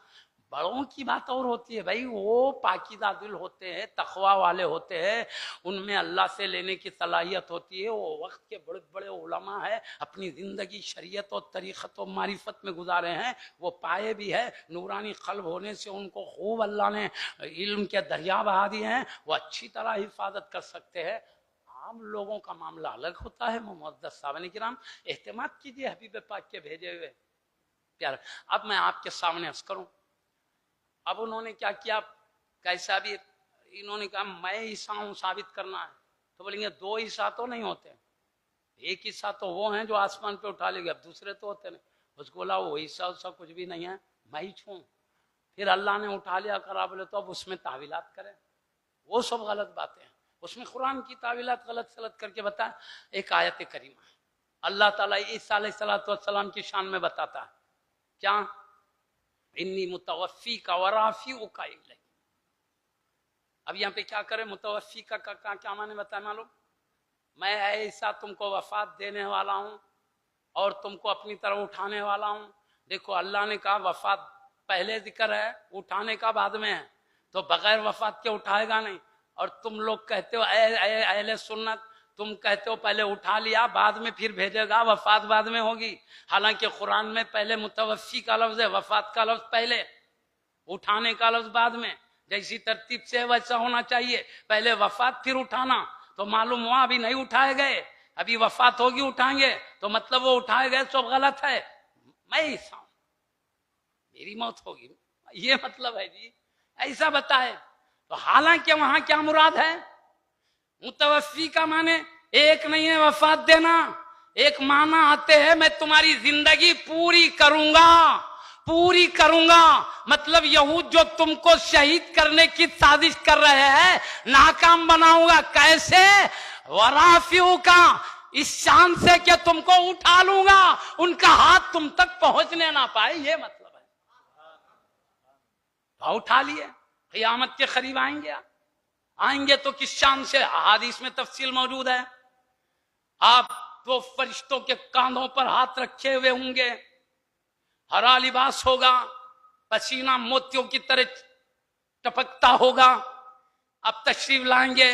بڑوں کی بات اور ہوتی ہے بھائی، وہ پاکیزہ دل ہوتے ہیں، تقوی والے ہوتے ہیں، ان میں اللہ سے لینے کی صلاحیت ہوتی ہے، وہ وقت کے بڑے بڑے علماء ہیں، اپنی زندگی شریعت و طریقت و معرفت میں گزارے ہیں، وہ پائے بھی ہے، نورانی قلب ہونے سے ان کو خوب اللہ نے علم کے دریا بہا دیے ہیں، وہ اچھی طرح حفاظت کر سکتے ہیں۔ عام لوگوں کا معاملہ الگ ہوتا ہے۔ معزز صاحبان کرام، اہتمام کیجیے حبیب پاک کے بھیجے ہوئے پیارے۔ اب میں آپ کے سامنے عرض کروں، اب انہوں نے کیا کیا، کیسا بھی انہوں نے کہا میں عیسیٰ ہوں ثابت کرنا ہے، تو بولیں گے 2 عیسیٰ تو نہیں ہوتے، ایک عیسیٰ تو وہ ہیں جو آسمان پہ اٹھا لے گئے، اب دوسرے تو ہوتے نہیں۔ اس کو بولا وہ عیسیٰ کچھ بھی نہیں ہے، میں ہی چھوں، پھر اللہ نے اٹھا لیا کرا، بولے تو اب اس میں تعویلات کریں، وہ سب غلط باتیں ہیں، اس میں قرآن کی تعویلات غلط سلط کر کے بتائیں۔ ایک آیت کریمہ اللہ تعالیٰ عیسیٰ علیہ السلام کی شان میں بتاتا ہے کیا، انی متوفی کا ورافی کا الیک۔ اب یہاں پہ کیا کرے، متوفی کا کیا معنی بتائے معلوم، میں اے عیسیٰ تم کو وفات دینے والا ہوں اور تم کو اپنی طرف اٹھانے والا ہوں۔ دیکھو اللہ نے کہا وفات پہلے ذکر ہے، اٹھانے کا بعد میں ہے، تو بغیر وفات کے اٹھائے گا نہیں۔ اور تم لوگ کہتے ہو اے اہل سنت، تم کہتے ہو پہلے اٹھا لیا بعد میں پھر بھیجے گا، وفات بعد میں ہوگی، حالانکہ قرآن میں پہلے متوفی کا لفظ ہے، وفات کا لفظ پہلے، اٹھانے کا لفظ بعد میں۔ جیسی ترتیب سے ویسا ہونا چاہیے. پہلے وفات پھر اٹھانا، تو معلوم ہوا ابھی نہیں اٹھائے گئے، ابھی وفات ہوگی اٹھائیں گے، تو مطلب وہ اٹھائے گئے سب غلط ہے. میں ایسا ہوں، میری موت ہوگی، یہ مطلب ہے جی، ایسا بتائے. تو حالانکہ وہاں کیا مراد ہے؟ متوفی کا معنی ایک نہیں ہے وفات دینا، ایک معنی آتے ہیں میں تمہاری زندگی پوری کروں گا، پوری کروں گا. مطلب یہود جو تم کو شہید کرنے کی سازش کر رہے ہیں ناکام بناؤں گا. کیسے؟ ورافیوں کا، اس شان سے کہ تم کو اٹھا لوں گا، ان کا ہاتھ تم تک پہنچنے نہ پائے، یہ مطلب ہے. اٹھا لیے، قیامت کے قریب آئیں گے تو کس شان سے؟ حدیث میں تفصیل موجود ہے. آپ تو فرشتوں کے کاندھوں پر ہاتھ رکھے ہوئے ہوں گے، ہرا لباس ہوگا، پسینہ موتیوں کی طرح ٹپکتا ہوگا. اب تشریف لائیں گے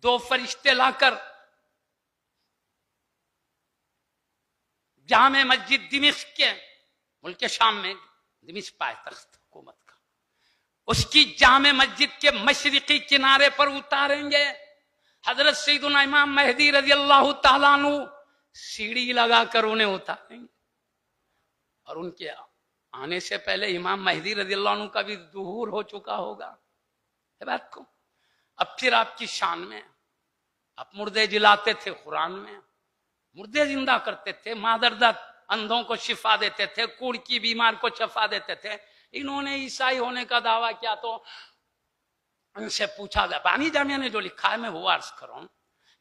دو فرشتے لا کر جامع مسجد دمشق کے، ملک شام میں دمشق پائتخت حکومت کا، اس کی جامع مسجد کے مشرقی کنارے پر اتاریں گے. حضرت سیدنا امام مہدی رضی اللہ تعالیٰ عنہ سیڑھی لگا کر انہیں اتاریں گے. اور ان کے آنے سے پہلے امام مہدی رضی اللہ عنہ کا بھی ظہور ہو چکا ہوگا. بات کو اب پھر آپ کی شان میں آپ مردے جلاتے تھے، قرآن میں مردے زندہ کرتے تھے، مادردت اندھوں کو شفا دیتے تھے، کوڑ کی بیمار کو شفا دیتے تھے. انہوں نے عیسائی ہونے کا دعویٰ کیا تو ان سے پوچھا گیا، بانی جامعہ نے جو لکھا ہے میں وہ عرض کروں،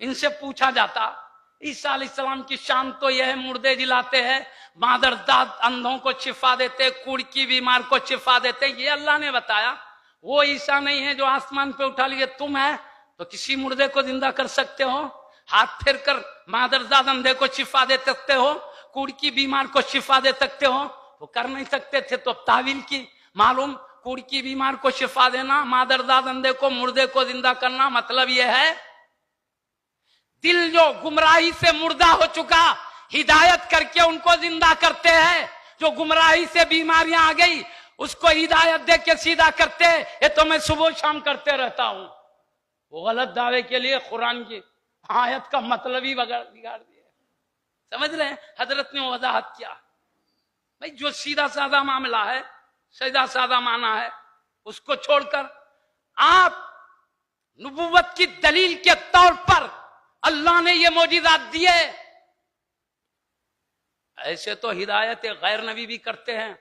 ان سے پوچھا جاتا عیسیٰ علیہ السلام کی شان تو یہ ہے مردے جلاتے ہیں، مادرداد اندھوں کو شفا دیتے، کوڑ کی بیمار کو شفا دیتے، یہ اللہ نے بتایا. وہ عیسیٰ نہیں ہے جو آسمان پہ اٹھا لیے. تم ہے تو کسی مردے کو زندہ کر سکتے ہو، ہاتھ پھیر کر مادرداد اندھے کو شفا دے سکتے ہو، کوڑ کی بیمار کو شفا دے سکتے ہو. وہ کر نہیں سکتے تھے تو تعویل کی. معلوم کوڑ کی بیمار کو شفا دینا، مادرداد اندھے کو، مردے کو زندہ کرنا، مطلب یہ ہے دل جو گمراہی سے مردہ ہو چکا ہدایت کر کے ان کو زندہ کرتے ہیں. جو گمراہی سے بیماریاں آ گئی اس کو ہدایت دے کے سیدھا کرتے. یہ تو میں صبح شام کرتے رہتا ہوں. وہ غلط دعوے کے لیے قرآن کی آیت کا مطلب ہی بگاڑ دیا. سمجھ رہے ہیں؟ حضرت نے وضاحت کیا بھائی جو سیدھا سادہ معاملہ ہے، سیدھا سادہ معنی ہے، اس کو چھوڑ کر آپ نبوت کی دلیل کے طور پر اللہ نے یہ معجزات دیے. ایسے تو ہدایت غیر نبی بھی کرتے ہیں،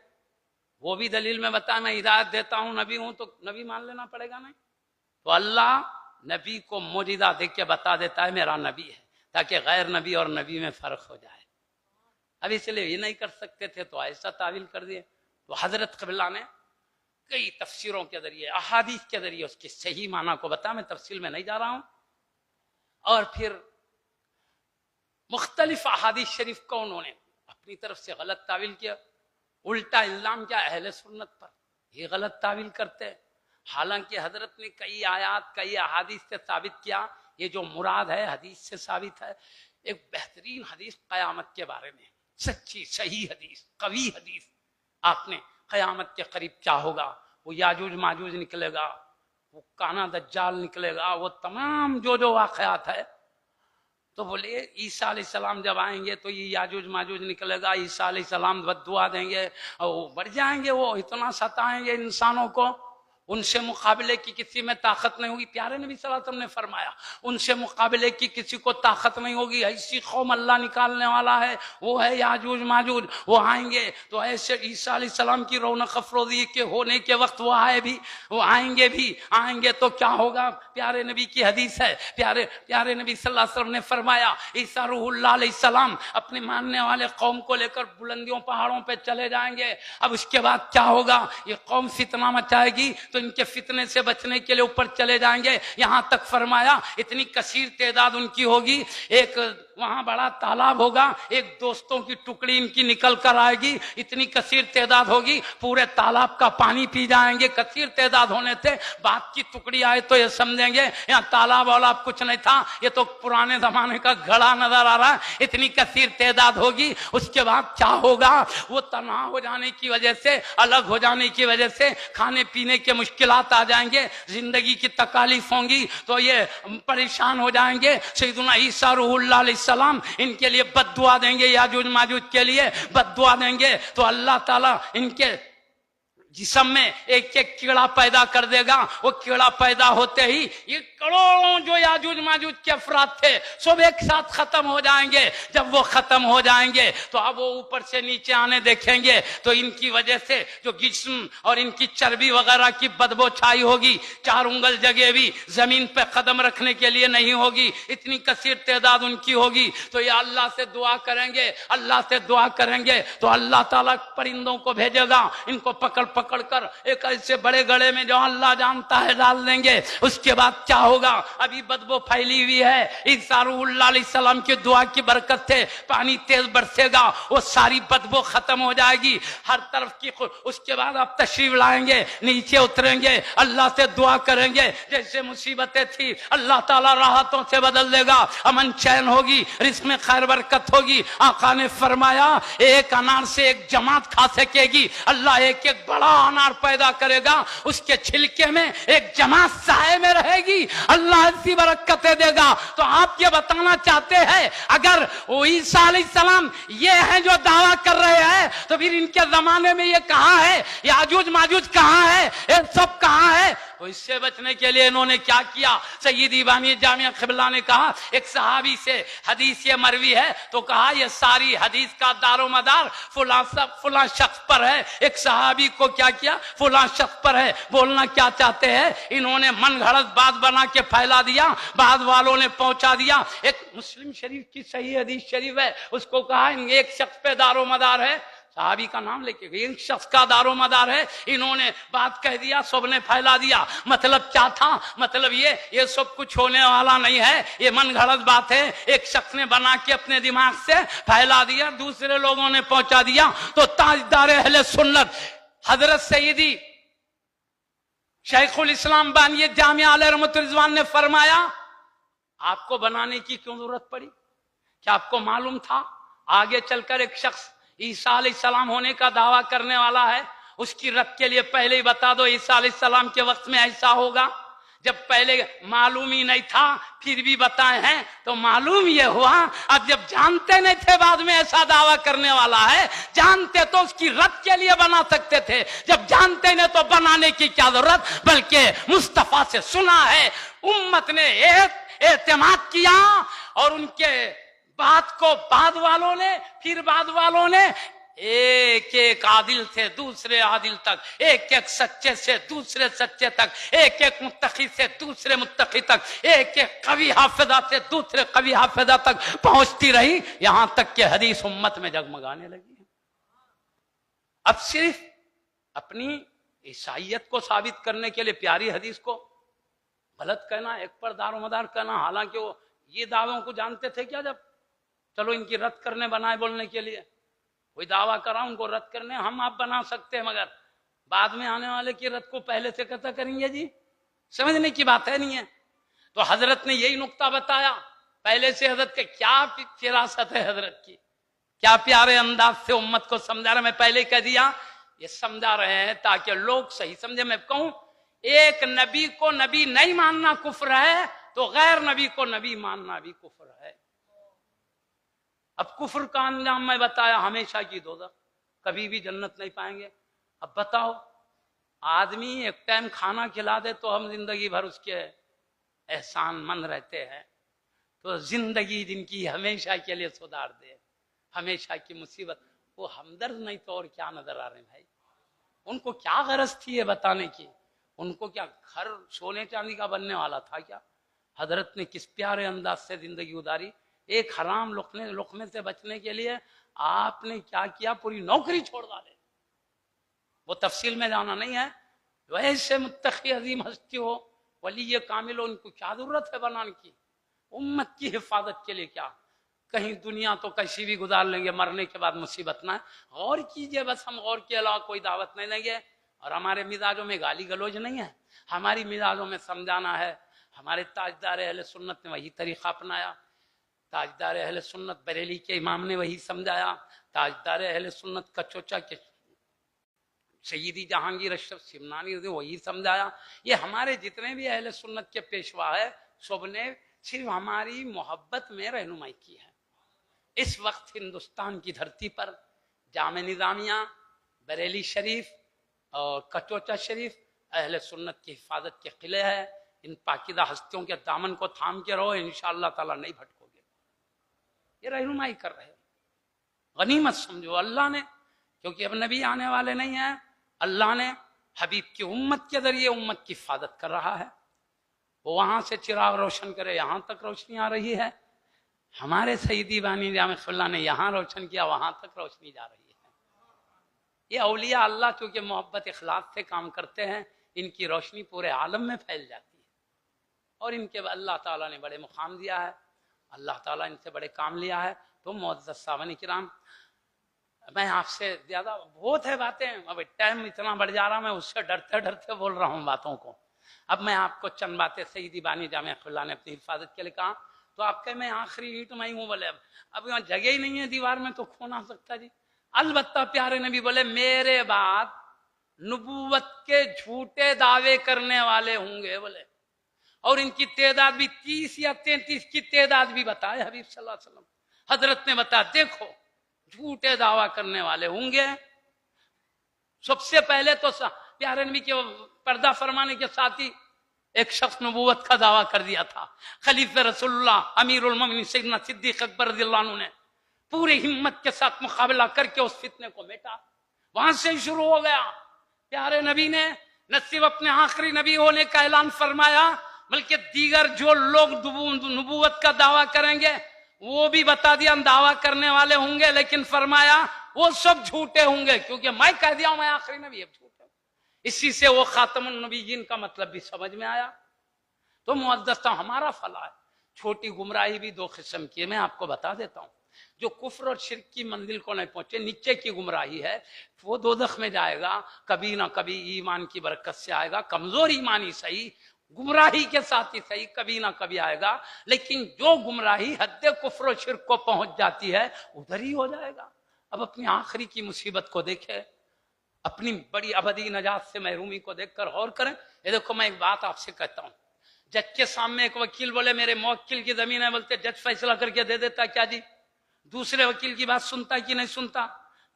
وہ بھی دلیل میں بتایا میں ہدایت دیتا ہوں، نبی ہوں تو نبی مان لینا پڑے گا نہیں. تو اللہ نبی کو معجزہ دے کے بتا دیتا ہے میرا نبی ہے، تاکہ غیر نبی اور نبی میں فرق ہو جائے. اب اس لیے یہ نہیں کر سکتے تھے تو ایسا تعویل کر دیے. تو حضرت قبلہ نے کئی تفسیروں کے ذریعے، احادیث کے ذریعے اس کی صحیح معنی کو بتا، میں تفصیل میں نہیں جا رہا ہوں. اور پھر مختلف احادیث شریف کو انہوں نے اپنی طرف سے غلط تعویل کیا. الٹا الزام کیا اہل سنت پر، یہ غلط تعویل کرتے. حالانکہ حضرت نے کئی آیات کئی احادیث سے ثابت کیا یہ جو مراد ہے حدیث سے ثابت ہے. ایک بہترین حدیث قیامت کے بارے میں، سچی صحیح حدیث، قوی حدیث. آپ نے قیامت کے قریب کیا ہوگا، وہ یاجوج ماجوج نکلے گا، وہ کانا دجال نکلے گا، وہ تمام جو واقعات ہے. تو بولے عیسیٰ علیہ السلام جب آئیں گے تو یہ یاجوج ماجوج نکلے گا، عیسیٰ علیہ السلام بد دعا دیں گے اور وہ بڑھ جائیں گے، وہ اتنا ستائیں گے انسانوں کو، ان سے مقابلے کی کسی میں طاقت نہیں ہوگی. پیارے نبی صلی اللہ علیہ وسلم نے فرمایا ان سے مقابلے کی کسی کو طاقت نہیں ہوگی. ایسی قوم اللہ نکالنے والا ہے، وہ ہے یاجوج ماجوج. وہ آئیں گے تو ایسے عیسیٰ علیہ السلام کی رونق افروزی کے ہونے کے وقت وہ آئے بھی، وہ آئیں گے تو کیا ہوگا. پیارے نبی کی حدیث ہے، پیارے نبی صلی اللہ علیہ وسلم نے فرمایا عیسیٰ روح اللہ علیہ السلام اپنے ماننے والے قوم کو لے کر بلندیوں پہاڑوں پہ چلے جائیں گے. اب اس کے بعد کیا ہوگا، یہ قوم فتنہ مچائے گی تو ان کے فتنے سے بچنے کے لیے اوپر چلے جائیں گے. یہاں تک فرمایا اتنی کثیر تعداد ان کی ہوگی، ایک وہاں بڑا تالاب ہوگا، ایک دوستوں کی ٹکڑی ان کی نکل کر آئے گی، اتنی کثیر تعداد ہوگی، پورے تالاب کا پانی پی جائیں گے۔ کثیر تعداد ہونے سے بات کی ٹکڑی آئے تو یہ سمجھیں گے یہاں تالاب والا کچھ نہیں تھا، یہ تو پرانے زمانے کا گھڑا نظر آ رہا ہے۔ اتنی کثیر تعداد ہوگی، اس کے بعد کیا ہوگا؟ وہ تنہا ہو جانے کی وجہ سے، الگ ہو جانے کی وجہ سے کھانے پینے کے مشکلات آ جائیں گے، زندگی کی تکالیف ہوں گی تو یہ پریشان ہو جائیں گے۔ سیدنا عیسیٰ روح اللہ علیہ السلام ان کے لیے بد دعا دیں گے، یاجوج ماجوج کے لیے بد دعا دیں گے تو اللہ تعالیٰ ان کے جسم میں ایک ایک کیڑا پیدا کر دے گا۔ وہ کیڑا پیدا ہوتے ہی یہ کروڑوں جو یاجوج ماجوج کے افراد تھے سب ایک ساتھ ختم ہو جائیں گے۔ جب وہ ختم ہو جائیں گے تو اب وہ اوپر سے نیچے آنے دیکھیں گے تو ان کی وجہ سے جو جسم اور ان کی چربی وغیرہ کی بدبو چھائی ہوگی، 4 انگل جگہ بھی زمین پہ قدم رکھنے کے لیے نہیں ہوگی، اتنی کثیر تعداد ان کی ہوگی۔ تو یہ اللہ سے دعا کریں گے، اللہ سے دعا کریں گے تو اللہ تعالیٰ پرندوں کو بھیجے گا، ان کو پکڑ کر ایک ایسے بڑے گڑھے میں جو اللہ جانتا ہے ڈال دیں گے۔ اس کے بعد کیا ہوگا؟ ابھی بدبو پھیلی ہوئی ہے، عیسیٰ روح اللہ علیہ السلام کی دعا کی برکت سے پانی تیز برسے گا، وہ ساری بدبو ختم ہو جائے گی ہر طرف کی۔ اس کے بعد آپ تشریف لائیں گے، نیچے اتریں گے، اللہ سے دعا کریں گے، جیسے مصیبتیں تھی اللہ تعالیٰ راحتوں سے بدل دے گا، امن چین ہوگی، رزق میں خیر برکت ہوگی۔ آقا نے فرمایا ایک انار سے ایک جماعت کھا سکے گی، اللہ ایک ایک بڑا انار پیدا کرے گا، اس کے چھلکے میں ایک جماعت سائے میں رہے گی، اللہ ایسی برکتیں دے گا۔ تو آپ یہ بتانا چاہتے ہیں اگر وہ عیسیٰ علیہ السلام یہ ہیں جو دعویٰ کر رہے ہیں تو پھر ان کے زمانے میں یہ کہاں ہے؟ یاجوج ماجوج کہاں ہے؟ یہ سب کہاں ہے؟ تو اس سے بچنے کے لیے انہوں نے کیا کیا؟ سیدی امامیہ جامعہ قبلہ نے کہا، ایک صحابی سے حدیث یہ مروی ہے تو کہا یہ ساری حدیث کا دار و مدار فلاں شخص پر ہے۔ ایک صحابی کو کیا کیا؟ فلاں شخص پر ہے۔ بولنا کیا چاہتے ہیں؟ انہوں نے من گھڑت بات بنا کے پھیلا دیا، بعد والوں نے پہنچا دیا۔ ایک مسلم شریف کی صحیح حدیث شریف ہے، اس کو کہا ایک شخص پہ دار و مدار ہے، صحابی کا نام لے کے ایک شخص کا دار و مدار ہے۔ انہوں نے بات کہہ دیا، سب نے پھیلا دیا۔ مطلب کیا تھا؟ مطلب یہ سب کچھ ہونے والا نہیں ہے، یہ من گھڑت بات ہے، ایک شخص نے بنا کے اپنے دماغ سے پھیلا دیا، دوسرے لوگوں نے پہنچا دیا۔ تو تاجدار اہل سنت حضرت سیدی شیخ الاسلام بانی جامعہ علیہ رحمۃ رضوان نے فرمایا آپ کو بنانے کی کیوں ضرورت پڑی؟ کیا آپ کو معلوم تھا آگے چل کر ایک شخص عیسیٰ علیہ السلام ہونے کا دعویٰ کرنے والا ہے؟ اس کی رد کے لیے پہلے ہی بتا دو عیسیٰ علیہ السلام کے وقت میں ایسا ہوگا۔ جب پہلے معلوم ہی نہیں تھا پھر بھی بتائے ہیں تو معلوم یہ ہوا۔ اب جب جانتے نہیں تھے بعد میں ایسا دعویٰ کرنے والا ہے، جانتے تو اس کی رد کے لیے بنا سکتے تھے، جب جانتے نہیں تو بنانے کی کیا ضرورت؟ بلکہ مصطفیٰ سے سنا ہے، امت نے اعتماد کیا اور ان کے بات کو بعد والوں نے، پھر بعد والوں نے ایک ایک عادل سے دوسرے عادل تک، ایک ایک سچے سے دوسرے سچے تک، ایک ایک متقی سے دوسرے متقی تک، ایک ایک قوی حافظہ سے دوسرے قوی حافظہ تک پہنچتی رہی، یہاں تک کہ حدیث امت میں جگمگانے لگی۔ اب صرف اپنی عیسائیت کو ثابت کرنے کے لیے پیاری حدیث کو غلط کہنا، ایک پر دار و مدار کہنا، حالانکہ وہ یہ دعووں کو جانتے تھے کیا؟ جب چلو ان کی رد کرنے بنائے بولنے کے لیے، کوئی دعویٰ کرا ان کو رد کرنے ہم آپ بنا سکتے ہیں، مگر بعد میں آنے والے کی رد کو پہلے سے کہتا کریں گے جی، سمجھنے کی بات ہے نہیں ہے۔ تو حضرت نے یہی نقطہ بتایا پہلے سے، حضرت کے کیا فراست ہے حضرت کی، کیا پیارے انداز سے امت کو سمجھا رہے۔ میں پہلے کہہ دیا یہ سمجھا رہے ہیں تاکہ لوگ صحیح سمجھے۔ میں کہوں ایک نبی کو نبی نہیں ماننا کفر ہے تو غیر نبی کو نبی ماننا بھی کفر ہے۔ اب کفر کا انجام میں بتایا، ہمیشہ کی دوزخ، کبھی بھی جنت نہیں پائیں گے۔ اب بتاؤ آدمی ایک ٹائم کھانا کھلا دے تو ہم زندگی بھر اس کے احسان مند رہتے ہیں، تو زندگی جن کی ہمیشہ کے لیے سدھار دے، ہمیشہ کی مصیبت، وہ ہمدرد نہیں تو اور کیا نظر آ رہے ہیں بھائی؟ ان کو کیا غرض تھی یہ بتانے کی؟ ان کو کیا گھر سونے چاندی کا بننے والا تھا کیا؟ حضرت نے کس پیارے انداز سے زندگی گزاری۔ ایک حرام لقمے سے بچنے کے لیے آپ نے کیا کیا؟ پوری نوکری چھوڑ ڈالے۔ وہ تفصیل میں جانا نہیں ہے، ویسے متقی عظیم ہستی ہو، ولی کامل ہو، ان کو کیا ضرورت ہے بنانے کی؟ امت کی حفاظت کے لیے کیا کہیں دنیا تو کیسی بھی گزار لیں گے، مرنے کے بعد مصیبت نہ ہے. غور کیجئے، بس ہم غور کے علاوہ کوئی دعوت نہیں دیں گے. اور ہمارے مزاجوں میں گالی گلوچ نہیں ہے، ہماری مزاجوں میں سمجھانا ہے. ہمارے تاجدار اہل سنت نے وہی طریقہ اپنایا، تاجدار اہل سنت بریلی کے امام نے وہی سمجھایا، تاجدار اہل سنت کچوچا کے سیدی جہانگیر اشرف سمنانی نے وہی سمجھایا. یہ ہمارے جتنے بھی اہل سنت کے پیشوا ہے سب نے صرف ہماری محبت میں رہنمائی کی ہے. اس وقت ہندوستان کی دھرتی پر جامع نظامیہ، بریلی شریف اور کچوچا شریف اہل سنت کی حفاظت کے قلعے ہیں. ان پاکیزہ ہستیوں کے دامن کو تھام کے رہو، انشاءاللہ تعالی نہیں بھٹکو گے. یہ رہنمائی کر رہے، غنیمت سمجھو اللہ نے، کیونکہ اب نبی آنے والے نہیں ہیں. اللہ نے حبیب کی امت کے ذریعے امت کی حفاظت کر رہا ہے. وہ وہاں سے چراغ روشن کرے، یہاں تک روشنی آ رہی ہے. ہمارے سیدی بانی جامع اللہ نے یہاں روشن کیا، وہاں تک روشنی جا رہی ہے. یہ اولیاء اللہ چونکہ محبت اخلاص سے کام کرتے ہیں، ان کی روشنی پورے عالم میں پھیل جاتی ہے. اور ان کے اللہ تعالیٰ نے بڑے مقام دیا ہے، اللہ تعالیٰ ان سے بڑے کام لیا ہے. تو معزز صاحبان کرام، میں آپ سے زیادہ بہت ہے باتیں، اب ٹائم اتنا بڑھ جا رہا، میں اس سے ڈرتے ڈرتے بول رہا ہوں باتوں کو. اب میں آپ کو چند باتیں سیدی بانی جامع اللہ نے اپنی حفاظت کے لیے کہا. تو آپ کہ میں آخری اینٹ میں ہوں، بولے اب یہاں جگہ ہی نہیں ہے دیوار میں تو کون آ سکتا جی. البتہ پیارے نبی بولے میرے بعد نبوت کے جھوٹے دعوے کرنے والے ہوں گے بولے، اور ان کی تعداد بھی 30 یا 33 کی تعداد بھی بتائے حبیب صلی اللہ علیہ وسلم. حضرت نے بتایا دیکھو جھوٹے دعویٰ کرنے والے ہوں گے. سب سے پہلے تو پیارے نبی کے پردہ فرمانے کے ساتھ ہی ایک شخص نبوت کا دعویٰ کر دیا تھا. خلیفہ رسول اللہ امیر المومنین سیدنا صدیق اکبر رضی اللہ عنہ نے پوری ہمت کے ساتھ مقابلہ کر کے اس فتنے کو میٹا. وہاں سے شروع ہو گیا. پیارے نبی نے نہ صرف اپنے آخری نبی ہونے کا اعلان فرمایا بلکہ دیگر جو لوگ نبوت کا دعویٰ کریں گے وہ بھی بتا دیا دعویٰ کرنے والے ہوں گے، لیکن فرمایا وہ سب جھوٹے ہوں گے، کیونکہ میں کہہ دیا ہوں میں آخری نبی اب جھوٹے ہوں. اسی سے وہ خاتم النبیین کا مطلب بھی سمجھ میں آیا. تو معزز ہمارا فلاح ہے. چھوٹی گمراہی بھی دو قسم کی ہے، میں آپ کو بتا دیتا ہوں. جو کفر اور شرک کی منزل کو نہیں پہنچے، نیچے کی گمراہی ہے، وہ دوزخ میں جائے گا. کبھی نہ کبھی ایمان کی برکت سے آئے گا، کمزور ایمانی صحیح، گمراہی کے ساتھ ہی صحیح، کبھی نہ کبھی آئے گا. لیکن جو گمراہی حد کفر و شرک کو پہنچ جاتی ہے ادھر ہی ہو جائے گا. اب اپنی آخری کی مصیبت کو دیکھے، اپنی بڑی ابدی نجات سے محرومی کو دیکھ کر غور کریں. یہ دیکھو میں ایک بات آپ سے کہتا ہوں، جج کے سامنے ایک وکیل بولے میرے موکل کی زمین ہے، بولتے جج فیصلہ کر کے دے دیتا کیا جی؟ دوسرے وکیل کی بات سنتا کہ نہیں سنتا؟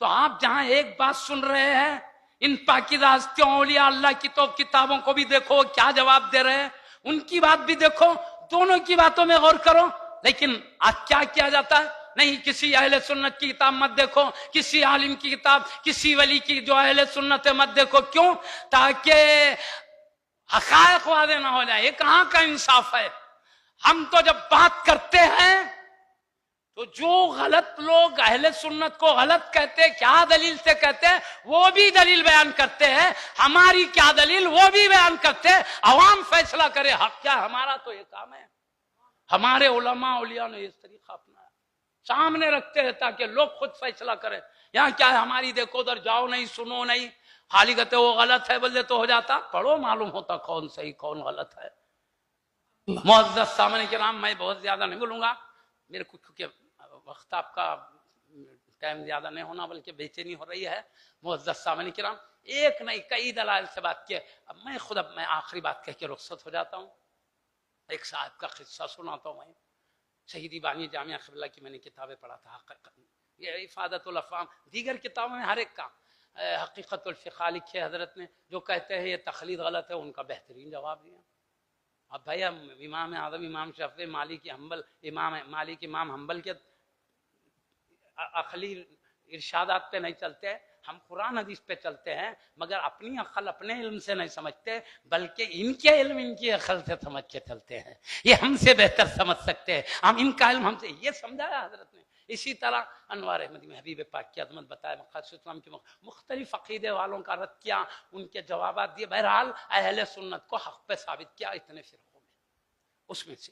تو آپ جہاں ایک بات سن رہے ہیں، ان پاکیزہ ہستیوں اولیاء اللہ کی تو کتابوں کو بھی دیکھو کیا جواب دے رہے ہیں، ان کی بات بھی دیکھو، دونوں کی باتوں میں غور کرو. لیکن آج کیا کیا جاتا ہے؟ نہیں کسی اہل سنت کی کتاب مت دیکھو، کسی عالم کی کتاب، کسی ولی کی جو اہل سنت ہے مت دیکھو. کیوں؟ تاکہ حقائق واضح نہ ہو جائے. یہ کہاں کا انصاف ہے؟ ہم تو جب بات کرتے ہیں تو جو غلط لوگ اہل سنت کو غلط کہتے کیا دلیل سے کہتے ہیں وہ بھی دلیل بیان کرتے ہیں، ہماری کیا دلیل وہ بھی بیان کرتے ہیں. عوام فیصلہ کرے حق کیا، ہمارا تو یہ کام ہے. ہمارے علماء اولیاء نے اس طریقہ اپنایا، سامنے رکھتے ہیں تاکہ لوگ خود فیصلہ کریں. یہاں کیا ہے ہماری دیکھو ادھر جاؤ نہیں، سنو نہیں، خالی کہتے وہ غلط ہے بولے تو ہو جاتا. پڑھو معلوم ہوتا کون صحیح کون غلط ہے. معزز سامنے کرام میں بہت زیادہ نہیں بولوں گا، میرے کو کیونکہ وقت آپ کا ٹائم زیادہ نہیں ہونا بلکہ بے چینی ہو رہی ہے. معزز سامنے کرام ایک نہیں کئی دلائل سے بات کیے. اب میں آخری بات کہہ کے رخصت ہو جاتا ہوں. ایک صاحب کا قصہ سناتا ہوں. میں شہیدی بانی جامعہ قبلہ کی میں نے کتابیں پڑھا تھا، یہ افادت الافہام، دیگر کتابوں میں ہر ایک کا حقیقت الفقہ لکھے حضرت نے، جو کہتے ہیں یہ تخلید غلط ہے ان کا بہترین جواب دیا. اب بھائی امام اعظم امام شافعی مالک امام حنبل کے عقلی ارشادات پہ نہیں چلتے، ہم قرآن حدیث پہ چلتے ہیں، مگر اپنی عقل اپنے علم سے نہیں سمجھتے بلکہ ان کے علم ان کی عقل سے سمجھ کے چلتے ہیں. یہ ہم سے بہتر سمجھ سکتے ہیں، ہم ان کا علم ہم سے، یہ سمجھایا حضرت نے. اسی طرح انوار احمدی میں حبیب پاک کی عظمت بتایا، مقاصد اسلام کے مختلف عقیدے والوں کا رد کیا، ان کے جوابات دیے. بہرحال اہل سنت کو حق پہ ثابت کیا اتنے فرقوں میں. اس میں سے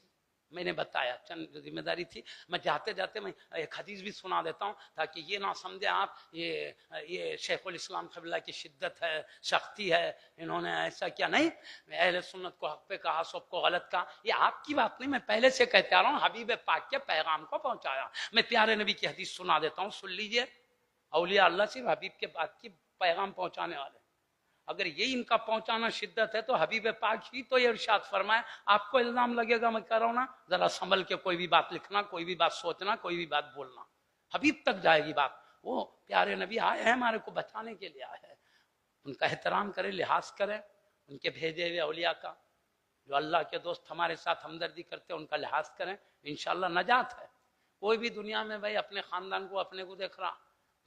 میں نے بتایا چند جو ذمہ داری تھی. میں جاتے جاتے میں ایک حدیث بھی سنا دیتا ہوں تاکہ یہ نہ سمجھے آپ یہ شیخ الاسلام قبلہ کی شدت ہے، سختی ہے، انہوں نے ایسا کیا. نہیں، میں اہل سنت کو حق پہ کہا، سب کو غلط کہا. یہ آپ کی بات نہیں، میں پہلے سے کہتے آ رہا ہوں. حبیب پاک کے پیغام کو پہنچایا. میں پیارے نبی کی حدیث سنا دیتا ہوں، سن لیجئے. اولیاء اللہ صرف حبیب کے بات کی پیغام پہنچانے والے. اگر یہ ان کا پہنچانا شدت ہے تو حبیب پاک ہی تو یہ ارشاد فرمائے. آپ کو الزام لگے گا میں کہہ رہا ہوں نا، ذرا سنبھل کے کوئی بھی بات لکھنا، کوئی بھی بات سوچنا، کوئی بھی بات بولنا. حبیب تک جائے گی بات. وہ پیارے نبی آئے ہیں، ہمارے کو بچانے کے لیے آئے ہیں. ان کا احترام کریں، لحاظ کریں ان کے بھیجے ہوئے اولیاء کا. جو اللہ کے دوست ہمارے ساتھ ہمدردی کرتے ہیں ان کا لحاظ کریں، انشاءاللہ نجات ہے. کوئی بھی دنیا میں بھائی اپنے خاندان کو اپنے کو دیکھ رہا،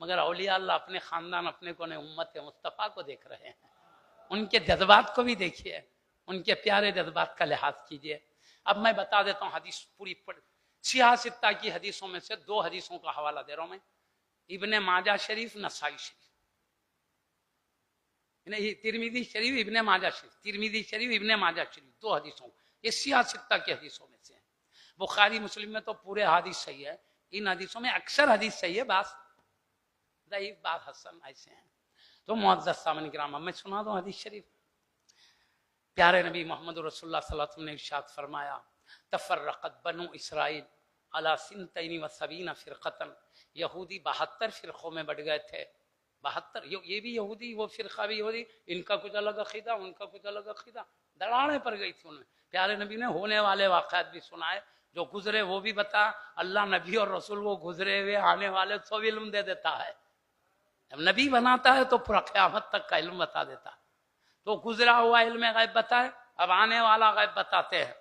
مگر اولیاء اللہ اپنے خاندان اپنے کو نہیں، امت مصطفیٰ کو دیکھ رہے ہیں. ان کے جذبات کو بھی دیکھیے، ان کے پیارے جذبات کا لحاظ کیجیے. اب میں بتا دیتا ہوں حدیث پوری سیاہ ستہ کی حدیثوں میں سے 2 حدیثوں کا حوالہ دے رہا ہوں میں. ابن ماجہ شریف، نسائی شریف، ترمذی شریف، ابن ماجہ شریف، ترمذی شریف، ابن ماجہ شریف، 2 حدیثوں. یہ سیاہ ستہ کی حدیثوں میں سے ہیں. بخاری مسلم میں تو پورے حدیث صحیح ہے. ان حدیثوں میں اکثر حدیث صحیح ہے، بعض ضعیف، بعض حسن ایسے ہیں. تو معزز سامعین کرام، میں سنا دوں حدیث شریف. پیارے نبی محمد رسول اللہ صلی اللہ علیہ وسلم نے ارشاد فرمایا: تفرقت بنو اسرائیل علی 72 فرقۃ. یہودی 72 فرقوں میں بٹ گئے تھے. 72، یہ بھی یہودی، وہ فرقہ بھی یہودی، ان کا کچھ الگ عقیدہ، ان کا کچھ الگ عقیدہ. دراڑیں پڑ گئی تھی ان میں. پیارے نبی نے ہونے والے واقعات بھی سنائے، جو گزرے وہ بھی بتا. اللہ نبی اور رسول وہ گزرے ہوئے آنے والے سب علم دے دیتا ہے. جب نبی بناتا ہے تو پورا قیامت تک کا علم بتا دیتا. تو گزرا ہوا علم غیب بتائے، اب آنے والا غیب بتاتے ہیں.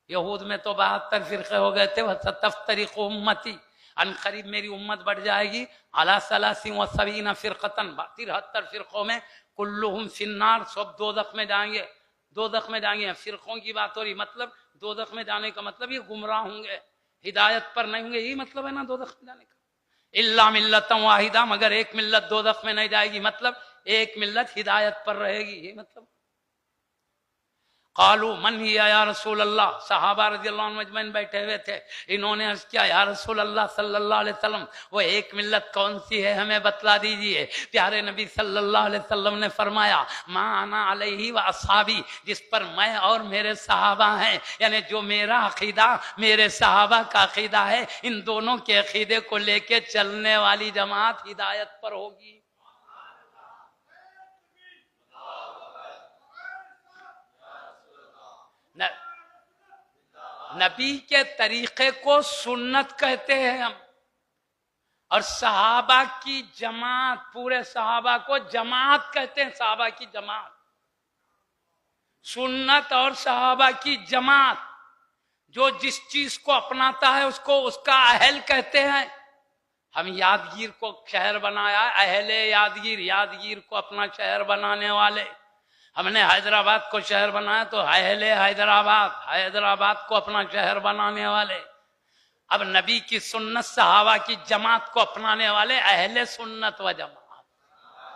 یہود میں تو 72 فرقے ہو گئے تھے. وَسَتَفْتَرِقُ أُمَّتِي، ان قریب میری امت بڑھ جائے گی. عَلَىٰ 73 فرقةً، 73 فرقوں میں. كُلُّهُمْ فِي النَّارِ، سب دوزخ میں جائیں گے. دوزخ میں جائیں گے. فرقوں کی بات ہو رہی، مطلب دوزخ میں جانے کا مطلب یہ گمراہ ہوں گے، ہدایت پر نہیں ہوں گے، یہی مطلب ہے نا دوزخ میں جانے کا. الا ملۃ واحدہ، مگر ایک ملت دوزخ میں نہیں جائے گی، مطلب ایک ملت ہدایت پر رہے گی، یہ مطلب. قالوا من ہی یا رسول اللہ، صحابہ رضی اللہ عنہ مجمعین بیٹھے ہوئے تھے. انہوں نے عرض کیا: یا رسول اللہ صلی اللہ علیہ وسلم، وہ ایک ملت کون سی ہے ہمیں بتلا دیجئے. پیارے نبی صلی اللہ علیہ وسلم نے فرمایا: ما انا علیہ و اصحابی، جس پر میں اور میرے صحابہ ہیں. یعنی جو میرا عقیدہ میرے صحابہ کا عقیدہ ہے، ان دونوں کے عقیدے کو لے کے چلنے والی جماعت ہدایت پر ہوگی. نبی کے طریقے کو سنت کہتے ہیں ہم، اور صحابہ کی جماعت، پورے صحابہ کو جماعت کہتے ہیں. صحابہ کی جماعت، سنت اور صحابہ کی جماعت. جو جس چیز کو اپناتا ہے اس کو اس کا اہل کہتے ہیں. ہم یادگیر کو شہر بنایا، اہل یادگیر، یادگیر کو اپنا شہر بنانے والے. ہم نے حیدرآباد کو شہر بنایا تو اہل حیدرآباد، حیدرآباد کو اپنا شہر بنانے والے. اب نبی کی سنت، صحابہ کی جماعت کو اپنانے والے اہل سنت و جماعت.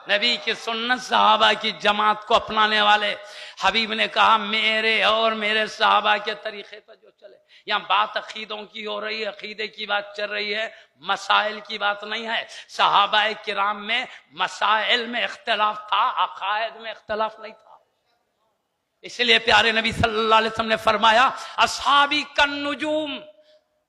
نبی کی سنت، صحابہ کی جماعت کو اپنانے والے. حبیب نے کہا: میرے اور میرے صحابہ کے طریقے پر جو چلے. یہاں بات عقیدوں کی ہو رہی ہے، عقیدے کی بات چل رہی ہے، مسائل کی بات نہیں ہے. صحابہ کرام میں مسائل میں اختلاف تھا، عقائد میں اختلاف نہیں تھا. اس لیے پیارے نبی صلی اللہ علیہ وسلم نے فرمایا: اصحابی کالنجوم،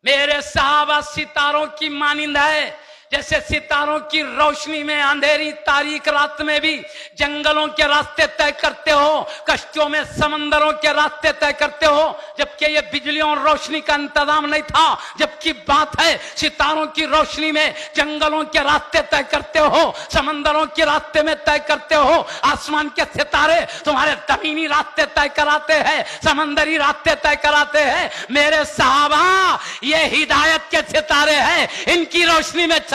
میرے صحابہ ستاروں کی مانند ہے. جیسے ستاروں کی روشنی میں اندھیری تاریک رات میں بھی جنگلوں کے راستے طے کرتے ہو، کشتیوں میں سمندروں کے راستے طے کرتے ہو، جبکہ یہ بجلیوں اور روشنی کا انتظام نہیں تھا. جبکہ بات ہے ستاروں کی روشنی میں جنگلوں کے راستے طے کرتے ہو، سمندروں کے راستے میں طے کرتے ہو. آسمان کے ستارے تمہارے زمینی راستے طے کراتے ہیں، سمندری راستے طے کراتے ہیں. میرے صحابہ یہ ہدایت کے ستارے ہیں، ان کی روشنی میں چلو،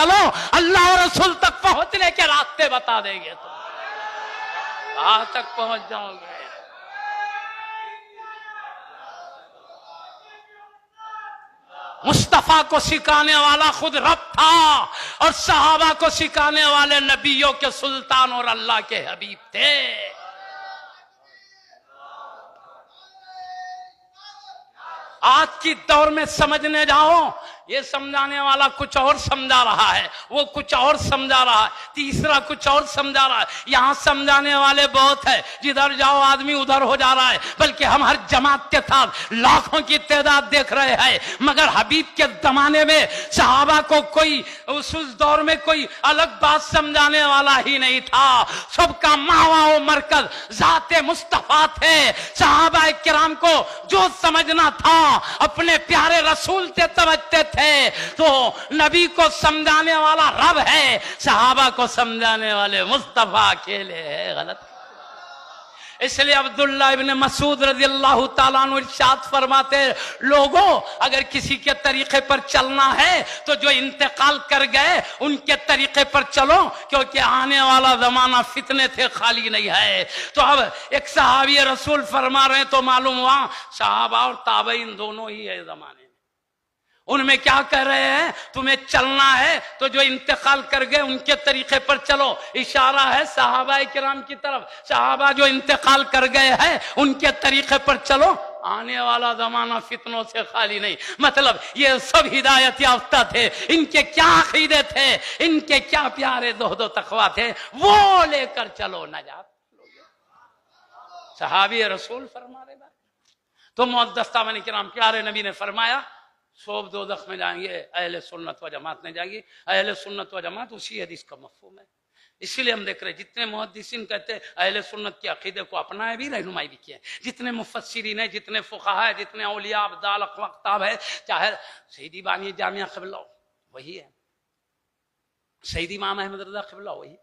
اللہ اور رسول تک پہنچنے کے راستے بتا دیں گے. تم کہاں تک پہنچ جاؤ گے؟ مصطفیٰ کو سکھانے والا خود رب تھا، اور صحابہ کو سکھانے والے نبیوں کے سلطان اور اللہ کے حبیب تھے. آج کی دور میں سمجھنے جاؤ، یہ سمجھانے والا کچھ اور سمجھا رہا ہے، وہ کچھ اور سمجھا رہا ہے، تیسرا کچھ اور سمجھا رہا ہے۔ یہاں سمجھانے والے بہت ہے، جدھر جاؤ آدمی ادھر ہو جا رہا ہے، بلکہ ہم ہر جماعت کے ساتھ لاکھوں کی تعداد دیکھ رہے ہیں۔ مگر حبیب کے زمانے میں صحابہ کو کوئی اس دور میں کوئی الگ بات سمجھانے والا ہی نہیں تھا، سب کا ماوا و مرکز ذات مصطفیٰ تھے۔ صحابہ کرام کو جو سمجھنا تھا اپنے پیارے رسول سے سمجھتے تھے، تو نبی کو سمجھانے والا رب ہے، صحابہ کو سمجھانے والے مصطفیٰ اکیلے ہیں۔ غلط۔ اس لیے عبداللہ ابن مسعود رضی اللہ تعالیٰ عنہ ارشاد فرماتے، لوگوں اگر کسی کے طریقے پر چلنا ہے تو جو انتقال کر گئے ان کے طریقے پر چلو، کیونکہ آنے والا زمانہ فتنے سے خالی نہیں ہے۔ تو اب ایک صحابی رسول فرما رہے ہیں تو معلوم ہوا صحابہ اور تابعین دونوں ہی ہے زمانے میں۔ ان میں کیا کہہ رہے ہیں؟ تمہیں چلنا ہے تو جو انتقال کر گئے ان کے طریقے پر چلو، اشارہ ہے صحابہ کرام کی طرف، صحابہ جو انتقال کر گئے ہیں ان کے طریقے پر چلو، آنے والا زمانہ فتنوں سے خالی نہیں۔ مطلب یہ سب ہدایت یافتہ تھے، ان کے کیا عقیدے تھے، ان کے کیا پیارے زہد و تقویٰ تھے، وہ لے کر چلو، نجات صحابی رسول فرما رہے بات۔ تو معزز سامعین کرام، پیارے نبی نے فرمایا سب دوزخ میں جائیں گے، اہل سنت و جماعت میں جائیں گی۔ اہل سنت و جماعت اسی حدیث کا مفہوم ہے۔ اسی لیے ہم دیکھ رہے ہیں جتنے محدثین کہتے ہیں اہل سنت کے عقیدے کو اپنائے بھی، رہنمائی بھی کیے، جتنے مفسرین ہیں، جتنے فقہاء ہیں، جتنے اولیاء ابدال اقطاب ہے، چاہے سیدی بانی جامعہ قبلہ وہی ہے، سیدی امام احمد رضا قبلہ وہی،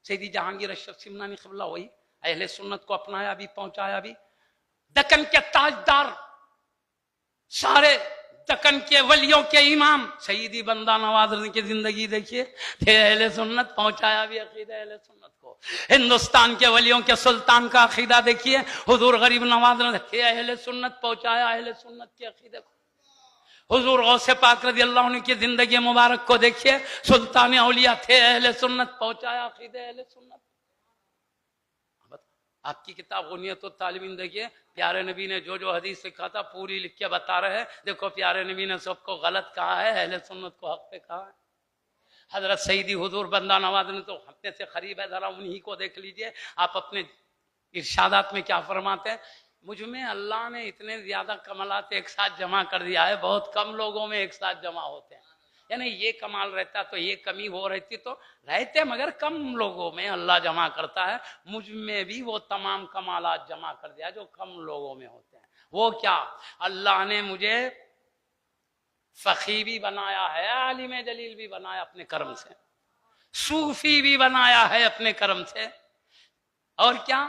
سیدی جہانگیر اشرف سمنانی قبلہ وہی، اہل سنت کو اپنایا بھی، پہنچایا بھی۔ دکن کے تاجدار، سارے دکن کے ولیوں کے امام سیدی بندہ نواز کی زندگی دیکھیے، تھے اہل سنت، پہنچایا بھی عقیدہ اہل سنت کو۔ ہندوستان کے ولیوں کے سلطان کا عقیدہ دیکھیے، حضور غریب نواز نے تھے اہل سنت، پہنچایا اہل سنت کے عقیدے کو۔ حضور غوث پاک رضی اللہ عنہ کی زندگی مبارک کو دیکھیے، سلطان اولیاء تھے اہل سنت، پہنچایا عقیدہ اہل سنت۔ آپ کی کتاب غنیت الطالبین دیکھیے، پیارے نبی نے جو جو حدیث لکھا تھا پوری لکھ کے بتا رہے ہیں۔ دیکھو پیارے نبی نے سب کو غلط کہا ہے، اہل سنت کو حق پہ کہا ہے۔ حضرت سیدی حضور بندہ نواز نے تو اپنے سے قریب ہے، ذرا انہی کو دیکھ لیجئے، آپ اپنے ارشادات میں کیا فرماتے ہیں؟ مجھ میں اللہ نے اتنے زیادہ کمالات ایک ساتھ جمع کر دیا ہے، بہت کم لوگوں میں ایک ساتھ جمع ہوتے ہیں۔ یعنی یہ کمال رہتا تو یہ کمی ہو رہتی تو رہتے، مگر کم لوگوں میں اللہ جمع کرتا ہے۔ مجھ میں بھی وہ تمام کمالات جمع کر دیا جو کم لوگوں میں ہوتے ہیں۔ وہ کیا؟ اللہ نے مجھے فقیہ بھی بنایا ہے، عالم جلیل بھی بنایا اپنے کرم سے، صوفی بھی بنایا ہے اپنے کرم سے، اور کیا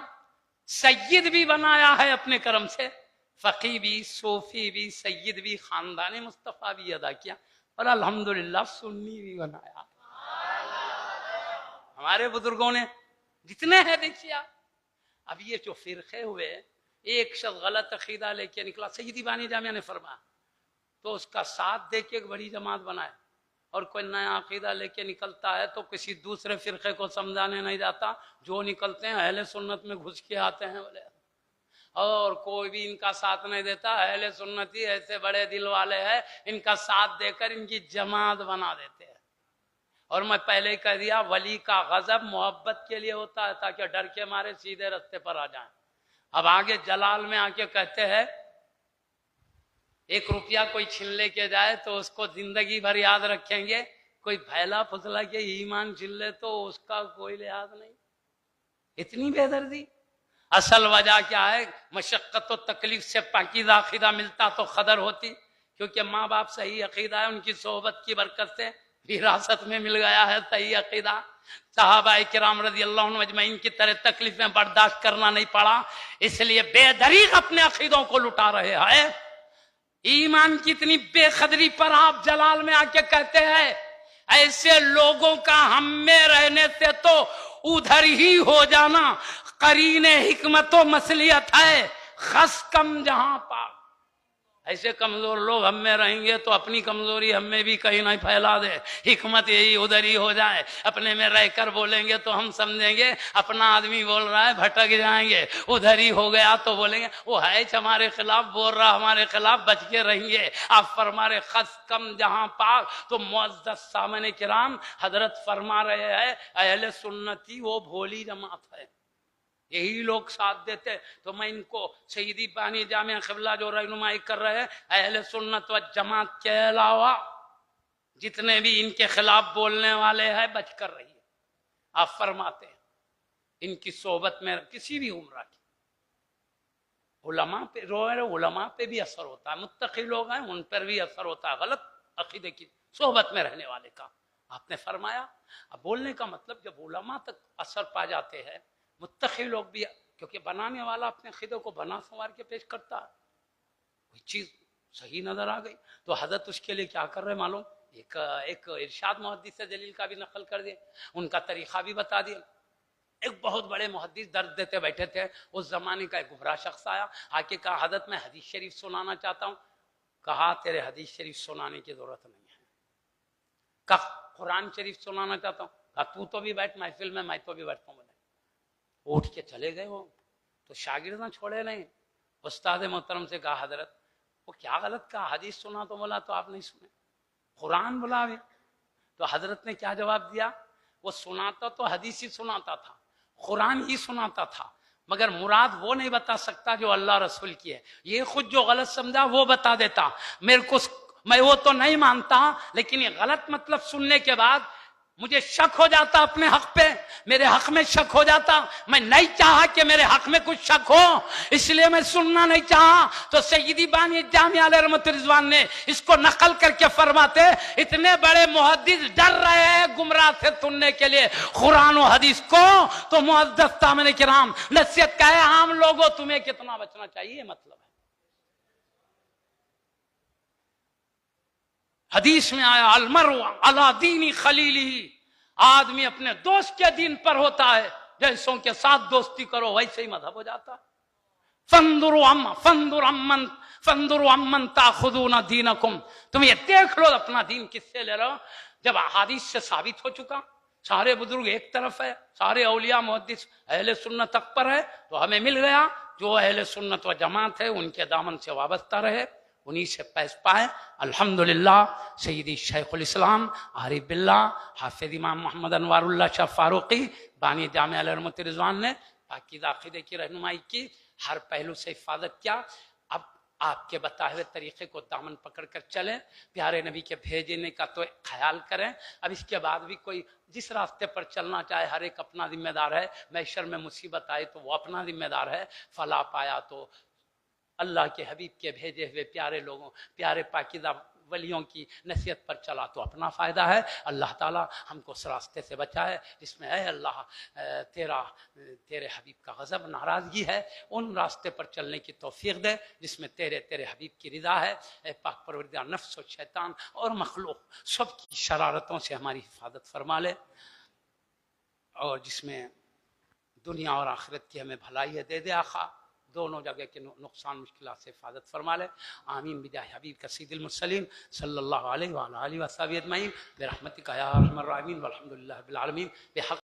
سید بھی بنایا ہے اپنے کرم سے۔ فقیہ بھی، صوفی بھی، سید بھی، خاندان مصطفیٰ بھی ادا کیا، اور الحمدللہ سنی بھی بنایا۔ ہمارے بزرگوں نے جتنے ہیں دیکھیے آپ۔ اب یہ جو فرقے ہوئے، ایک شخص غلط عقیدہ لے کے نکلا، سیدی بانی جامعہ نے فرمایا، تو اس کا ساتھ دے کے ایک بڑی جماعت بنائے، اور کوئی نیا عقیدہ لے کے نکلتا ہے تو کسی دوسرے فرقے کو سمجھانے نہیں جاتا، جو نکلتے ہیں اہل سنت میں گھس کے آتے ہیں بولے، اور کوئی بھی ان کا ساتھ نہیں دیتا۔ اہل سنتی ایسے بڑے دل والے ہیں، ان کا ساتھ دے کر ان کی جماعت بنا دیتے ہیں۔ اور میں پہلے ہی کہہ دیا، ولی کا غضب محبت کے لیے ہوتا ہے تاکہ ڈر کے مارے سیدھے رستے پر آ جائیں۔ اب آگے جلال میں آ کے کہتے ہیں 1 روپیہ کوئی چھین لے کے جائے تو اس کو زندگی بھر یاد رکھیں گے، کوئی پھیلا پھسلا کے ایمان چھین لے تو اس کا کوئی لحاظ نہیں۔ اتنی بے دردی۔ اصل وجہ کیا ہے؟ مشقت و تکلیف سے پاکیزہ عقیدہ ملتا تو قدر ہوتی، کیونکہ ماں باپ صحیح عقیدہ ہے، ان کی صحبت کی برکت سے وراثت میں مل گیا ہے صحیح عقیدہ۔ صحابہ کرام رضی اللہ عنہ اجمعین کی طرح تکلیفیں برداشت کرنا نہیں پڑا، اس لیے بے دریغ اپنے عقیدوں کو لٹا رہے ہیں۔ ایمان کی اتنی بے قدری پر آپ جلال میں آ کے کہتے ہیں ایسے لوگوں کا ہم میں رہنے سے تو ادھر ہی ہو جانا قرین حکمت و مصلحت ہے، خس کم جہاں پاک۔ ایسے کمزور لوگ ہم میں رہیں گے تو اپنی کمزوری ہم میں بھی کہیں نہ پھیلا دے. حکمت یہی ادھر ہی ہو جائے. اپنے میں رہ کر بولیں گے تو ہم سمجھیں گے اپنا آدمی بول رہا ہے, بھٹک جائیں گے. ادھر ہی ہو گیا تو بولیں گے وہ ہے ہمارے خلاف بول رہا, ہمارے خلاف بچ کے رہیں گے. آپ فرما رہے خس کم جہاں پاک. تو معزز سامعین کرام, حضرت فرما رہے ہیں اہل سنتی وہ بھولی جماعت ہے, یہی لوگ ساتھ دیتے. تو میں ان کو سیدی بانی جامعہ قبلہ جو رہنمائی کر رہے ہیں, اہل سنت و جماعت کے علاوہ جتنے بھی ان کے خلاف بولنے والے ہیں بچ کر رہیے. آپ فرماتے ہیں ان کی صحبت میں کسی بھی عمرہ کی علماء پہ علماء پہ بھی اثر ہوتا ہے. متقی لوگ ہیں ان پر بھی اثر ہوتا ہے غلط عقیدے کی صحبت میں رہنے والے کا. آپ نے فرمایا اب بولنے کا مطلب جب علماء تک اثر پا جاتے ہیں, متقی لوگ بھی, کیونکہ بنانے والا اپنے عقیدے کو بنا سنوار کے پیش کرتا ہے, کوئی چیز صحیح نظر آ گئی تو حضرت اس کے لیے کیا کر رہے معلوم, ایک ارشاد محدث جلیل کا بھی نقل کر دیا, ان کا طریقہ بھی بتا دیا. ایک بہت بڑے محدث درد دیتے بیٹھے تھے, اس زمانے کا ایک گمراہ شخص آیا, آ کے کہا حضرت میں حدیث شریف سنانا چاہتا ہوں. کہا تیرے حدیث شریف سنانے کی ضرورت نہیں ہے. کہا قرآن شریف سنانا چاہتا ہوں. کہا تو تو بھی بیٹھ محفل میں تو بھی بیٹھتا ہوں. اٹھ کے چلے گئے. وہ تو شاگرداں چھوڑے نہیں. استاد محترم سے کہا حضرت وہ کیا غلط کہا, حدیث سنا تو بولا تو آپ نہیں سنے, قرآن بولا بھی. تو حضرت نے کیا جواب دیا, وہ سناتا تو حدیث ہی سناتا تھا, قرآن ہی سناتا تھا, مگر مراد وہ نہیں بتا سکتا جو اللہ رسول کی ہے. یہ خود جو غلط سمجھا وہ بتا دیتا. میرے کو میں وہ تو نہیں مانتا, لیکن یہ غلط مطلب سننے کے بعد مجھے شک ہو جاتا اپنے حق پہ, میرے حق میں شک ہو جاتا. میں نہیں چاہا کہ میرے حق میں کچھ شک ہو, اس لیے میں سننا نہیں چاہا. تو سیدی بانی جامعہ علیہ رحمت رضوان نے اس کو نقل کر کے فرماتے اتنے بڑے محدث ڈر رہے ہیں گمراہ سے سننے کے لیے قرآن و حدیث کو. تو معزز سامعین کرام نصیحت کا ہے عام لوگوں تمہیں کتنا بچنا چاہیے مطلب ہے. حدیث میں آیا المرء علی دین خلیلہ, آدمی اپنے دوست کے دین پر ہوتا ہے, جیسوں کے ساتھ دوستی کرو ویسے ہی مذہب ہو جاتا. فانظروا عمن تاخذون دینکم, تم یہ دیکھ لو اپنا دین کس سے لے رہے ہو. جب احادیث سے ثابت ہو چکا سارے بزرگ ایک طرف ہے, سارے اولیاء محدث اہل سنت تک پر ہے, تو ہمیں مل گیا جو اہل سنت و جماعت ہے ان کے دامن سے وابستہ رہے, انہی سے پیس پائے. الحمدللہ سیدی شیخ الاسلام عارف باللہ حافظ امام محمد انوار اللہ شاہ فاروقی بانی جامعہ علیہ رحمت رضوان نے پاکیزہ عقیدے کی رہنمائی کی, ہر پہلو سے حفاظت کیا. اب آپ کے بتائے ہوئے طریقے کو دامن پکڑ کر چلیں, پیارے نبی کے بھیجنے کا تو خیال کریں. اب اس کے بعد بھی کوئی جس راستے پر چلنا چاہے ہر ایک اپنا ذمہ دار ہے. محشر میں مصیبت آئے تو وہ اپنا ذمہ دار ہے, فلاح پایا تو اللہ کے حبیب کے بھیجے ہوئے پیارے لوگوں پیارے پاکیزہ ولیوں کی نصیحت پر چلا تو اپنا فائدہ ہے. اللہ تعالیٰ ہم کو اس راستے سے بچائے جس میں اے اللہ تیرے حبیب کا غضب ناراضگی ہے, ان راستے پر چلنے کی توفیق دے جس میں تیرے حبیب کی رضا ہے. اے پاک پروردگار نفس و شیطان اور مخلوق سب کی شرارتوں سے ہماری حفاظت فرما لے, اور جس میں دنیا اور آخرت کی ہمیں بھلائی ہے دے دے آقا, دونوں جگہ کے نقصان مشکلات سے حفاظت فرما لے. آمین بجاہ حبیب کا سید المرسلین صلی اللہ علیہ وآلہ وصحبہ اجمعین برحمتک یا ارحم الراحمین والحمدللہ رب العالمین بحق